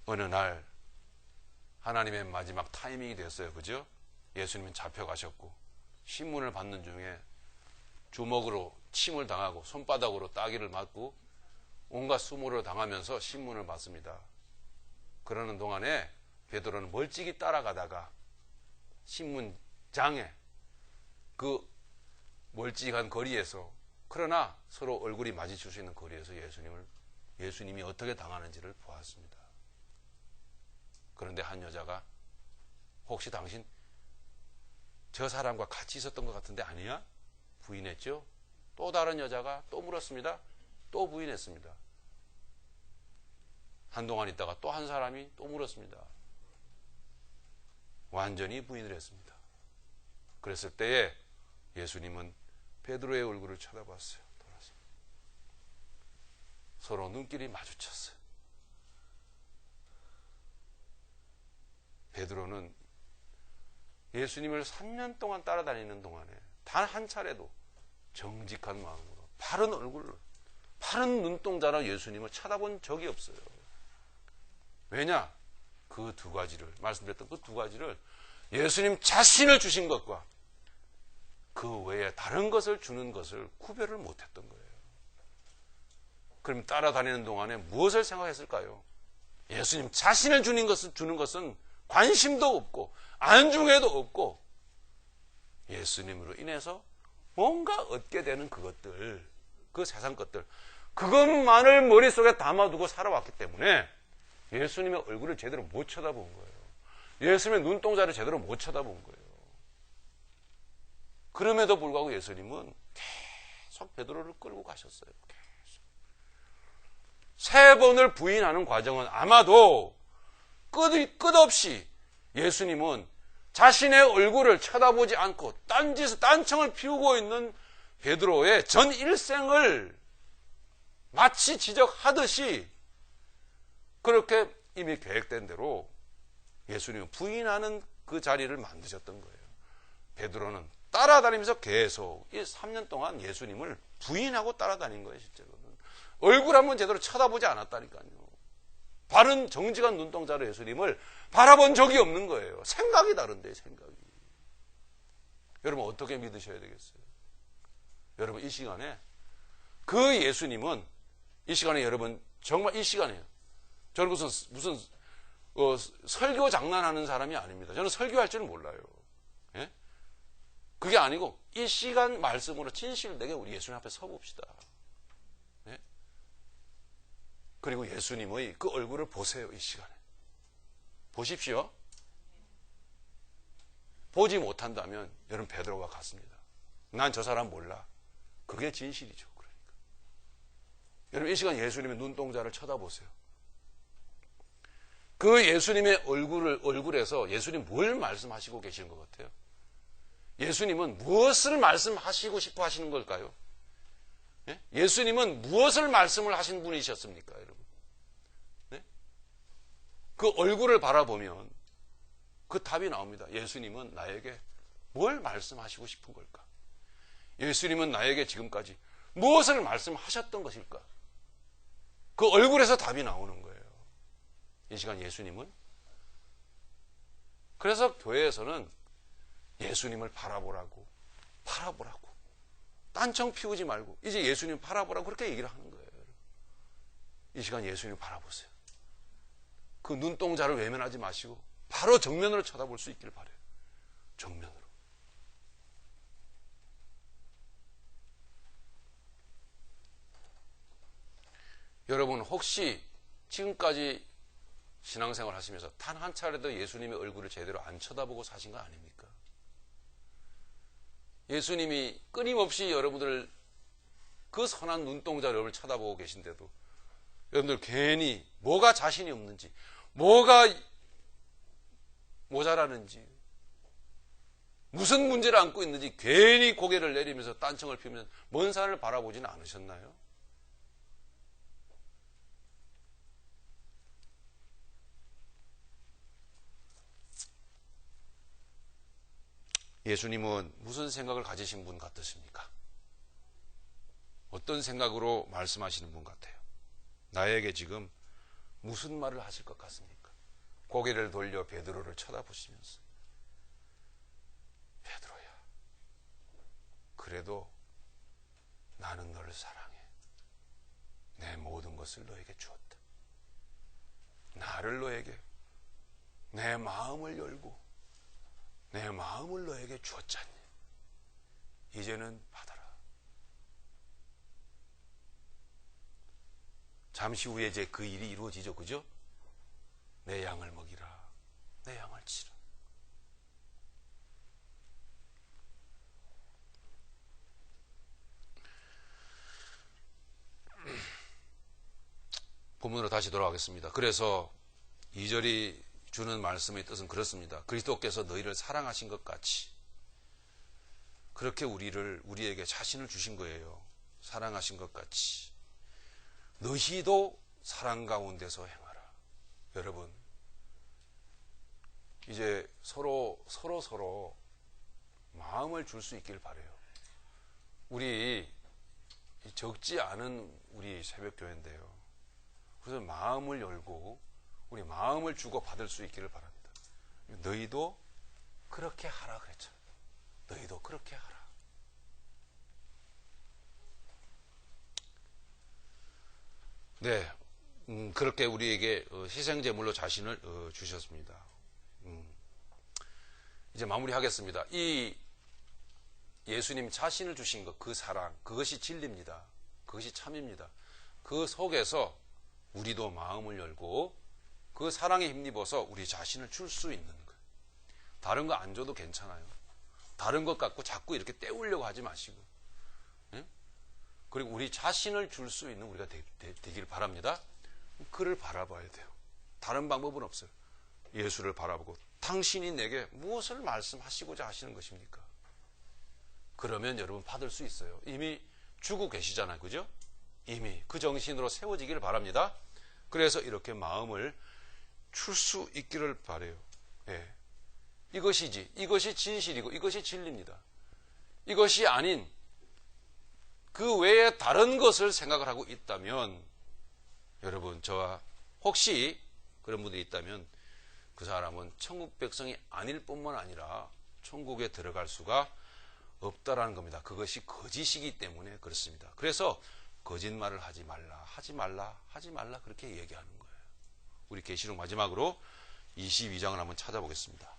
어느 날 하나님의 마지막 타이밍이 됐어요. 그죠? 예수님은 잡혀가셨고 신문을 받는 중에 주먹으로 침을 당하고 손바닥으로 따기를 맞고 온갖 수모를 당하면서 신문을 받습니다. 그러는 동안에 베드로는 멀찍이 따라가다가 신문장에 그 멀찍한 거리에서 그러나 서로 얼굴이 마주칠 수 있는 거리에서 예수님이 어떻게 당하는지를 보았습니다. 그런데 한 여자가 혹시 당신 저 사람과 같이 있었던 것 같은데 아니야? 부인했죠. 또 다른 여자가 또 물었습니다. 또 부인했습니다. 한동안 있다가 또 한 사람이 또 물었습니다. 완전히 부인을 했습니다. 그랬을 때에 예수님은 베드로의 얼굴을 쳐다봤어요. 돌아서. 서로 눈길이 마주쳤어요. 베드로는 예수님을 3년 동안 따라다니는 동안에 단 한 차례도 정직한 마음으로 바른 다른 눈동자로 예수님을 쳐다본 적이 없어요. 왜냐? 그 두 가지를, 말씀드렸던 그 두 가지를 예수님 자신을 주신 것과 그 외에 다른 것을 주는 것을 구별을 못했던 거예요. 그럼 따라다니는 동안에 무엇을 생각했을까요? 예수님 자신을 주는 것은 관심도 없고 안중에도 없고 예수님으로 인해서 뭔가 얻게 되는 그것들, 그 세상 것들, 그것만을 머릿속에 담아두고 살아왔기 때문에 예수님의 얼굴을 제대로 못 쳐다본 거예요. 예수님의 눈동자를 제대로 못 쳐다본 거예요. 그럼에도 불구하고 예수님은 계속 베드로를 끌고 가셨어요. 계속. 3번을 부인하는 과정은 아마도 끝없이 예수님은 자신의 얼굴을 쳐다보지 않고 딴청을 피우고 있는 베드로의 전 일생을 마치 지적하듯이 그렇게 이미 계획된 대로 예수님은 부인하는 그 자리를 만드셨던 거예요. 베드로는 따라다니면서 계속 3년 동안 예수님을 부인하고 따라다닌 거예요. 실제로는 얼굴 한번 제대로 쳐다보지 않았다니까요. 바른 정직한 눈동자로 예수님을 바라본 적이 없는 거예요. 생각이 다른데, 생각이. 여러분 어떻게 믿으셔야 되겠어요? 여러분 이 시간에 그 예수님은 이 시간에 여러분 정말 이 시간에요. 저는 무슨 설교 장난하는 사람이 아닙니다. 저는 설교할 줄은 몰라요. 예? 그게 아니고 이 시간 말씀으로 진실되게 우리 예수님 앞에 서봅시다. 예? 그리고 예수님의 그 얼굴을 보세요. 이 시간에 보십시오. 보지 못한다면 여러분 베드로가 같습니다. 난 저 사람 몰라. 그게 진실이죠. 그러니까 여러분 이 시간 예수님의 눈동자를 쳐다보세요. 그 예수님의 얼굴에서 예수님 뭘 말씀하시고 계시는 것 같아요? 예수님은 무엇을 말씀하시고 싶어 하시는 걸까요? 예? 예수님은 무엇을 말씀을 하신 분이셨습니까, 여러분? 네? 그 얼굴을 바라보면 그 답이 나옵니다. 예수님은 나에게 뭘 말씀하시고 싶은 걸까? 예수님은 나에게 지금까지 무엇을 말씀하셨던 것일까? 그 얼굴에서 답이 나오는 거예요. 이 시간 예수님은. 그래서 교회에서는 예수님을 바라보라고 딴청 피우지 말고 이제 예수님 바라보라고 그렇게 얘기를 하는 거예요. 이 시간 예수님 바라보세요. 그 눈동자를 외면하지 마시고 바로 정면으로 쳐다볼 수 있기를 바라요. 정면으로. 여러분 혹시 지금까지 신앙생활 하시면서 단 한 차례도 예수님의 얼굴을 제대로 안 쳐다보고 사신 거 아닙니까? 예수님이 끊임없이 여러분들 그 선한 눈동자를 여러분을 쳐다보고 계신데도 여러분들 괜히 뭐가 자신이 없는지 뭐가 모자라는지 무슨 문제를 안고 있는지 괜히 고개를 내리면서 딴청을 피우면 먼 산을 바라보지는 않으셨나요? 예수님은 무슨 생각을 가지신 분 같으십니까? 어떤 생각으로 말씀하시는 분 같아요? 나에게 지금 무슨 말을 하실 것 같습니까? 고개를 돌려 베드로를 쳐다보시면서 베드로야, 그래도 나는 너를 사랑해. 내 모든 것을 너에게 주었다. 나를 너에게 내 마음을 열고 내 마음을 너에게 주었잖니. 이제는 받아라. 잠시 후에 이제 그 일이 이루어지죠. 그죠? 내 양을 먹이라. 내 양을 치라. 본문으로 다시 돌아가겠습니다. 그래서 2절이 주는 말씀의 뜻은 그렇습니다. 그리스도께서 너희를 사랑하신 것 같이 그렇게 우리에게 자신을 주신 거예요. 사랑하신 것 같이 너희도 사랑 가운데서 행하라. 여러분 이제 서로 마음을 줄 수 있길 바라요. 우리 적지 않은 우리 새벽교회인데요. 그래서 마음을 열고 우리 마음을 주고 받을 수 있기를 바랍니다. 너희도 그렇게 하라 그랬잖아요. 너희도 그렇게 하라. 네, 그렇게 우리에게 희생제물로 자신을 주셨습니다. 이제 마무리하겠습니다. 이 예수님 자신을 주신 것, 그 사랑, 그것이 진리입니다. 그것이 참입니다. 그 속에서 우리도 마음을 열고 그 사랑에 힘입어서 우리 자신을 줄 수 있는 것. 다른 거 안 줘도 괜찮아요. 다른 것 갖고 자꾸 이렇게 때우려고 하지 마시고, 예? 그리고 우리 자신을 줄 수 있는 우리가 되기를 바랍니다. 그를 바라봐야 돼요. 다른 방법은 없어요. 예수를 바라보고 당신이 내게 무엇을 말씀하시고자 하시는 것입니까? 그러면 여러분 받을 수 있어요. 이미 주고 계시잖아요. 그죠? 이미 그 정신으로 세워지기를 바랍니다. 그래서 이렇게 마음을 줄 수 있기를 바라요. 예. 이것이지. 이것이 진실이고 이것이 진리입니다. 이것이 아닌 그 외에 다른 것을 생각을 하고 있다면 여러분 저와 혹시 그런 분들이 있다면 그 사람은 천국 백성이 아닐 뿐만 아니라 천국에 들어갈 수가 없다라는 겁니다. 그것이 거짓이기 때문에 그렇습니다. 그래서 거짓말을 하지 말라 그렇게 얘기하는 거예요. 우리 계시록 마지막으로 22장을 한번 찾아보겠습니다.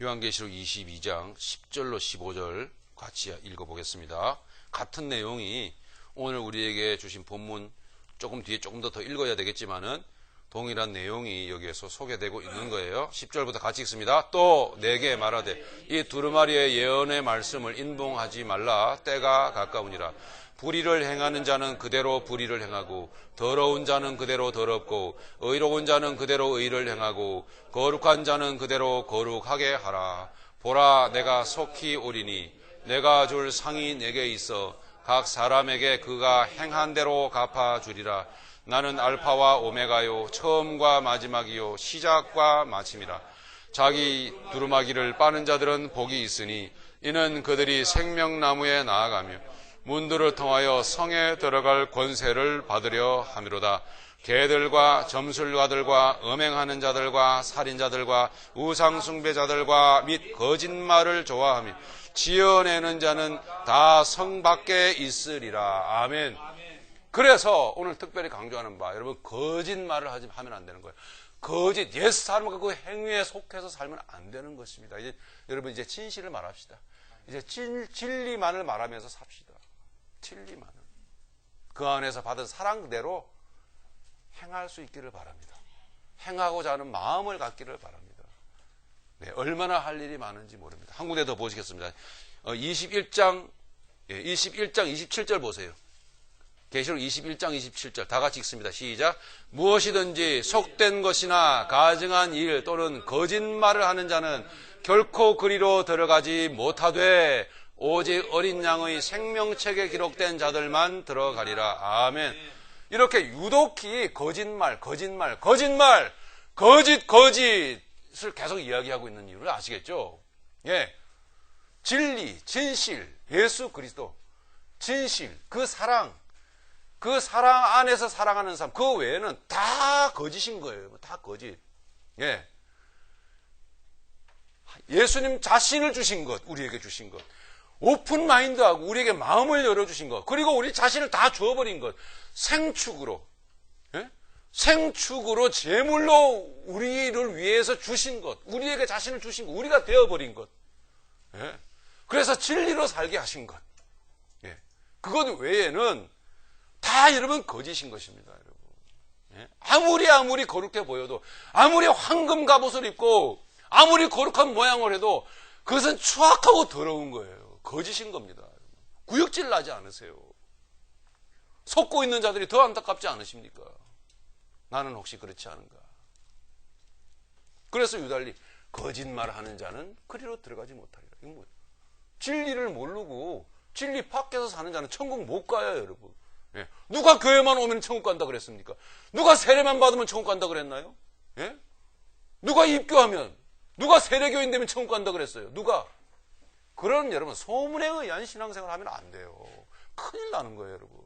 요한계시록 22장 10절로 15절 같이 읽어보겠습니다. 같은 내용이 오늘 우리에게 주신 본문 조금 뒤에 조금 더 읽어야 되겠지만은 동일한 내용이 여기에서 소개되고 있는 거예요. 10절부터 같이 읽습니다. 또 내게 말하되 이 두루마리의 예언의 말씀을 인봉하지 말라. 때가 가까우니라. 불의를 행하는 자는 그대로 불의를 행하고 더러운 자는 그대로 더럽고 의로운 자는 그대로 의를 행하고 거룩한 자는 그대로 거룩하게 하라. 보라 내가 속히 오리니 내가 줄 상이 내게 있어 각 사람에게 그가 행한 대로 갚아주리라. 나는 알파와 오메가요 처음과 마지막이요 시작과 마침이라. 자기 두루마기를 빠는 자들은 복이 있으니 이는 그들이 생명나무에 나아가며 문들을 통하여 성에 들어갈 권세를 받으려 함이로다. 개들과 점술가들과 음행하는 자들과 살인자들과 우상숭배자들과 및 거짓말을 좋아하며 지어내는 자는 다 성 밖에 있으리라. 아멘. 그래서 오늘 특별히 강조하는 바, 여러분 거짓말을 하면 안 되는 거예요. 거짓, 옛 삶을 갖고 행위에 속해서 살면 안 되는 것입니다. 이제 여러분 이제 진실을 말합시다. 이제 진리만을 말하면서 삽시다. 진리만을. 그 안에서 받은 사랑 그대로 행할 수 있기를 바랍니다. 행하고자 하는 마음을 갖기를 바랍니다. 네, 얼마나 할 일이 많은지 모릅니다. 한 군데 더 보시겠습니다. 21장 27절 보세요. 계시록 21장 27절 다 같이 읽습니다. 시작. 무엇이든지 속된 것이나 가증한 일 또는 거짓말을 하는 자는 결코 그리로 들어가지 못하되 오직 어린 양의 생명책에 기록된 자들만 들어가리라. 아멘. 이렇게 유독히 거짓말, 거짓을 계속 이야기하고 있는 이유를 아시겠죠? 예. 진리, 진실, 예수 그리스도, 진실, 그 사랑 안에서 사랑하는 삶, 그 외에는 다 거짓인 거예요. 다 거짓. 예. 예수님 자신을 주신 것, 우리에게 주신 것. 오픈 마인드하고 우리에게 마음을 열어주신 것. 그리고 우리 자신을 다 주어버린 것. 생축으로. 예? 생축으로 제물로 우리를 위해서 주신 것. 우리에게 자신을 주신 것. 우리가 되어버린 것. 예? 그래서 진리로 살게 하신 것. 예. 그것 외에는 다 여러분 거짓인 것입니다, 여러분. 예? 아무리 거룩해 보여도, 아무리 황금 갑옷을 입고, 아무리 거룩한 모양을 해도, 그것은 추악하고 더러운 거예요. 거짓인 겁니다. 구역질 나지 않으세요. 속고 있는 자들이 더 안타깝지 않으십니까? 나는 혹시 그렇지 않은가? 그래서 유달리, 거짓말하는 자는 그리로 들어가지 못하리라. 이건 뭐예요? 진리를 모르고, 진리 밖에서 사는 자는 천국 못 가요, 여러분. 예. 누가 교회만 오면 천국 간다 그랬습니까? 누가 세례만 받으면 천국 간다 그랬나요? 예? 누가 입교하면, 누가 세례교인 되면 천국 간다 그랬어요? 누가? 그런 여러분 소문에 의한 신앙생활 하면 안 돼요. 큰일 나는 거예요, 여러분.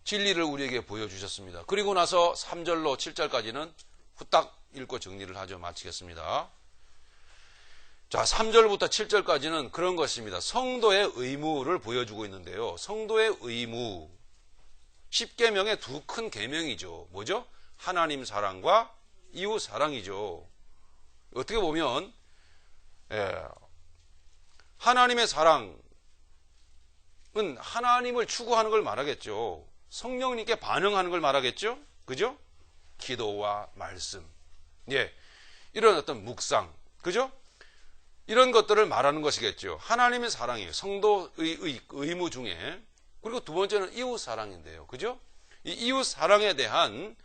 진리를 우리에게 보여주셨습니다. 그리고 나서 3절로 7절까지는 후딱 읽고 정리를 하죠. 마치겠습니다. 자, 3절부터 7절까지는 그런 것입니다. 성도의 의무를 보여주고 있는데요. 성도의 의무, 10계명의 두 큰 계명이죠. 뭐죠? 하나님 사랑과 이웃 사랑이죠. 어떻게 보면 하나님의 사랑은 하나님을 추구하는 걸 말하겠죠. 성령님께 반응하는 걸 말하겠죠. 그죠? 기도와 말씀, 예, 이런 어떤 묵상, 그죠? 이런 것들을 말하는 것이겠죠. 하나님의 사랑이에요. 성도의 의무 중에. 그리고 두 번째는 이웃 사랑인데요. 그죠? 이 이웃 사랑에 대한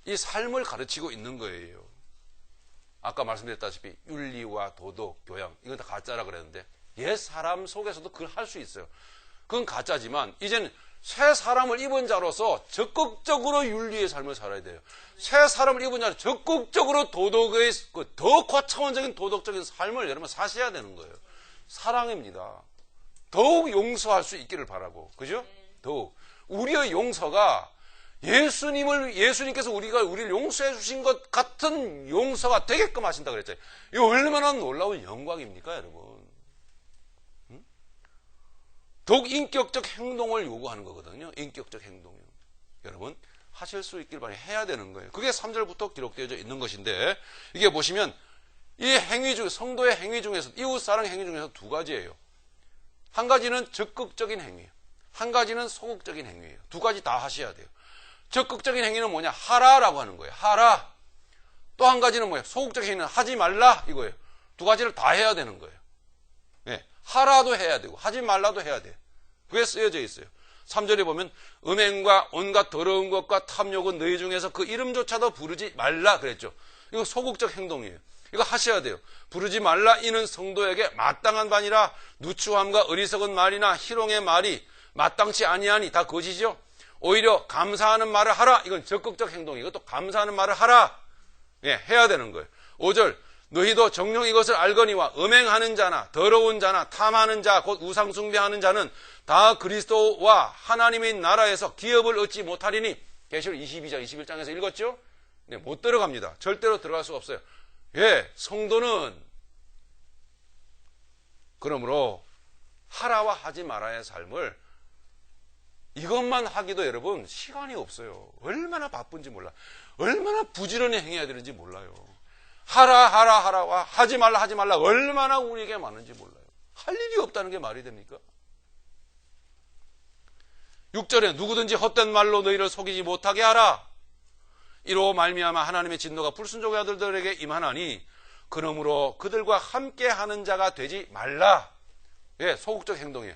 이 삶을 가르치고 있는 거예요. 아까 말씀드렸다시피 윤리와 도덕, 교양, 이건 다 가짜라 그랬는데 옛 사람 속에서도 그걸 할 수 있어요. 그건 가짜지만 이제는 새 사람을 입은 자로서 적극적으로 윤리의 삶을 살아야 돼요. 새 사람을 입은 자로 적극적으로 도덕의 더 고차원적인 도덕적인 삶을 여러분 사셔야 되는 거예요. 사랑입니다. 더욱 용서할 수 있기를 바라고, 그죠? 더욱 우리의 용서가 예수님께서 우리를 용서해 주신 것 같은 용서가 되게끔 하신다 그랬잖아요. 이거 얼마나 놀라운 영광입니까, 여러분? 더욱 인격적 행동을 요구하는 거거든요. 인격적 행동이요. 여러분, 하실 수 있길 바라요. 해야 되는 거예요. 그게 3절부터 기록되어 있는 것인데, 이게 보시면, 이 행위 중, 성도의 행위 중에서, 이웃사랑 행위 중에서 두 가지예요. 한 가지는 적극적인 행위예요. 한 가지는 소극적인 행위예요. 두 가지 다 하셔야 돼요. 적극적인 행위는 뭐냐? 하라라고 하는 거예요. 하라. 또 한 가지는 뭐예요? 소극적인 행위는 하지 말라 이거예요. 두 가지를 다 해야 되는 거예요. 네. 하라도 해야 되고 하지 말라도 해야 돼요. 그게 쓰여져 있어요. 3절에 보면 음행과 온갖 더러운 것과 탐욕은 너희 중에서 그 이름조차도 부르지 말라 그랬죠. 이거 소극적 행동이에요. 이거 하셔야 돼요. 부르지 말라 이는 성도에게 마땅한 바니라. 누추함과 어리석은 말이나 희롱의 말이 마땅치 아니하니 다 거짓이죠. 오히려 감사하는 말을 하라. 이건 적극적 행동이에요. 이것도 감사하는 말을 하라. 예, 해야 되는 거예요. 5절 너희도 정녕 이것을 알거니와 음행하는 자나 더러운 자나 탐하는 자 곧 우상 숭배하는 자는 다 그리스도와 하나님의 나라에서 기업을 얻지 못하리니. 계시록 22장 21장에서 읽었죠? 네, 못 들어갑니다. 절대로 들어갈 수가 없어요. 예, 성도는 그러므로 하라와 하지 말아야의 삶을 이것만 하기도 여러분 시간이 없어요. 얼마나 바쁜지 몰라. 얼마나 부지런히 행해야 되는지 몰라요. 하라와 하지 말라 얼마나 우리에게 많은지 몰라요. 할 일이 없다는 게 말이 됩니까? 6절에 누구든지 헛된 말로 너희를 속이지 못하게 하라. 이로 말미암아 하나님의 진노가 불순종의 아들들에게 임하나니 그러므로 그들과 함께하는 자가 되지 말라. 예, 소극적 행동이에요.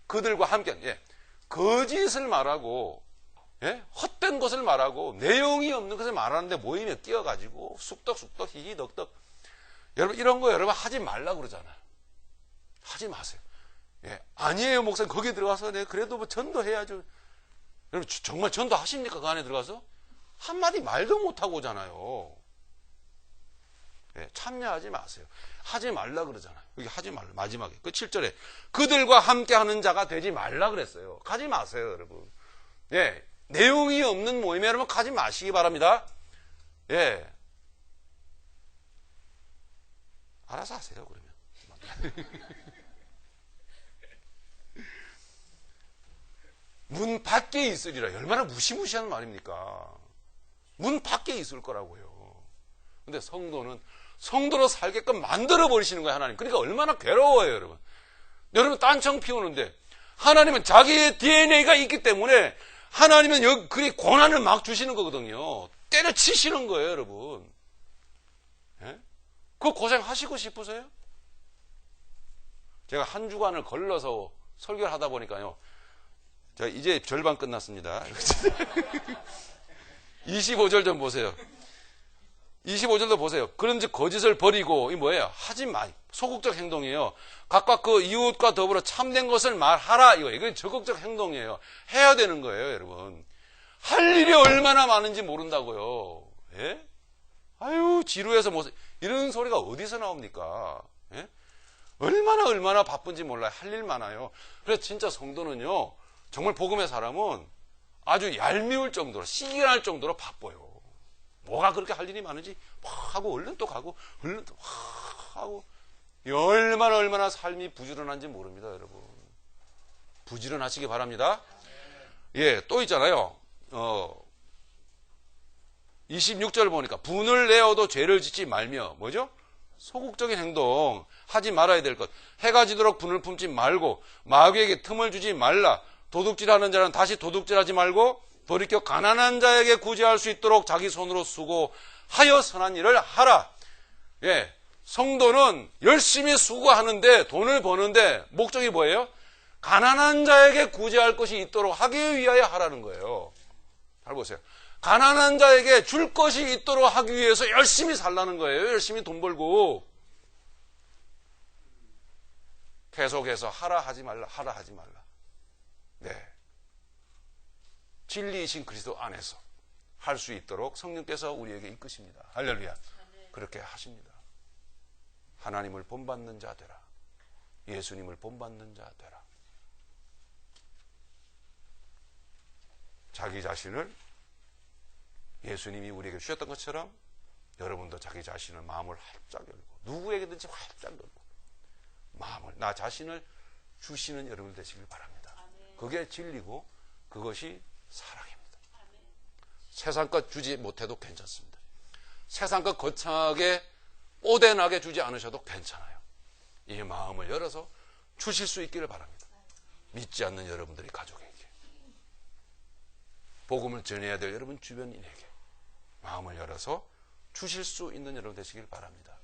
그들과 함께, 예, 거짓을 말하고, 예, 헛된 것을 말하고 내용이 없는 것을 말하는데 모임에 끼어가지고 쑥덕쑥덕 히히덕덕. 여러분 이런 거 여러분 하지 말라 그러잖아요. 하지 마세요. 예, 아니에요 목사님 거기 들어가서 네, 그래도 뭐 전도해야죠. 여러분 정말 전도하십니까? 그 안에 들어가서? 한마디 말도 못하고 오잖아요. 예, 참여하지 마세요. 하지 말라 그러잖아요. 여기 하지 말라. 마지막에 그 7절에 그들과 함께하는 자가 되지 말라 그랬어요. 가지 마세요 여러분. 예, 내용이 없는 모임에 여러분 가지 마시기 바랍니다. 예, 알아서 하세요 그러면. 문 밖에 있으리라. 얼마나 무시무시한 말입니까? 문 밖에 있을 거라고요. 근데 성도는 성도로 살게끔 만들어 버리시는 거예요, 하나님. 그러니까 얼마나 괴로워요, 여러분. 여러분 딴청 피우는데 하나님은 자기의 DNA가 있기 때문에 하나님은 그리 고난을 막 주시는 거거든요. 때려치시는 거예요, 여러분. 예? 그 고생하시고 싶으세요? 제가 한 주간을 걸러서 설교를 하다 보니까요. 자, 이제 절반 끝났습니다. 25절 좀 보세요. 25절도 보세요. 그런즉 거짓을 버리고, 이 뭐예요? 하지 마. 소극적 행동이에요. 각각 그 이웃과 더불어 참된 것을 말하라. 이건 적극적 행동이에요. 해야 되는 거예요, 여러분. 할 일이 얼마나 많은지 모른다고요. 예? 아유, 지루해서 못, 이런 소리가 어디서 나옵니까? 예? 얼마나 바쁜지 몰라요. 할 일 많아요. 그래서 진짜 성도는요, 정말 복음의 사람은 아주 얄미울 정도로, 시기할 정도로 바빠요. 뭐가 그렇게 할 일이 많은지 막 하고 얼른 또 가고 얼른 또 하고 얼마나 삶이 부지런한지 모릅니다, 여러분. 부지런하시기 바랍니다. 예, 또 있잖아요. 26절 보니까 분을 내어도 죄를 짓지 말며 뭐죠? 소극적인 행동 하지 말아야 될 것. 해가 지도록 분을 품지 말고 마귀에게 틈을 주지 말라. 도둑질하는 자는 다시 도둑질하지 말고 돌이켜 가난한 자에게 구제할 수 있도록 자기 손으로 수고하여 선한 일을 하라. 예, 성도는 열심히 수고하는데 돈을 버는데 목적이 뭐예요? 가난한 자에게 구제할 것이 있도록 하기 위하여 하라는 거예요. 잘 보세요. 가난한 자에게 줄 것이 있도록 하기 위해서 열심히 살라는 거예요. 열심히 돈 벌고. 계속해서 하라 하지 말라. 네. 진리이신 그리스도 안에서 할 수 있도록 성령께서 우리에게 이끄십니다. 할렐루야. 그렇게 하십니다. 하나님을 본받는 자 되라. 예수님을 본받는 자 되라. 자기 자신을 예수님이 우리에게 주셨던 것처럼 여러분도 자기 자신을 마음을 활짝 열고 누구에게든지 활짝 열고 마음을 나 자신을 주시는 여러분 되시길 바랍니다. 그게 진리고 그것이 사랑입니다. 세상 것 주지 못해도 괜찮습니다. 세상 것 거창하게 오대나게 주지 않으셔도 괜찮아요. 이 마음을 열어서 주실 수 있기를 바랍니다. 믿지 않는 여러분들이 가족에게, 복음을 전해야 될 여러분 주변인에게 마음을 열어서 주실 수 있는 여러분 되시길 바랍니다.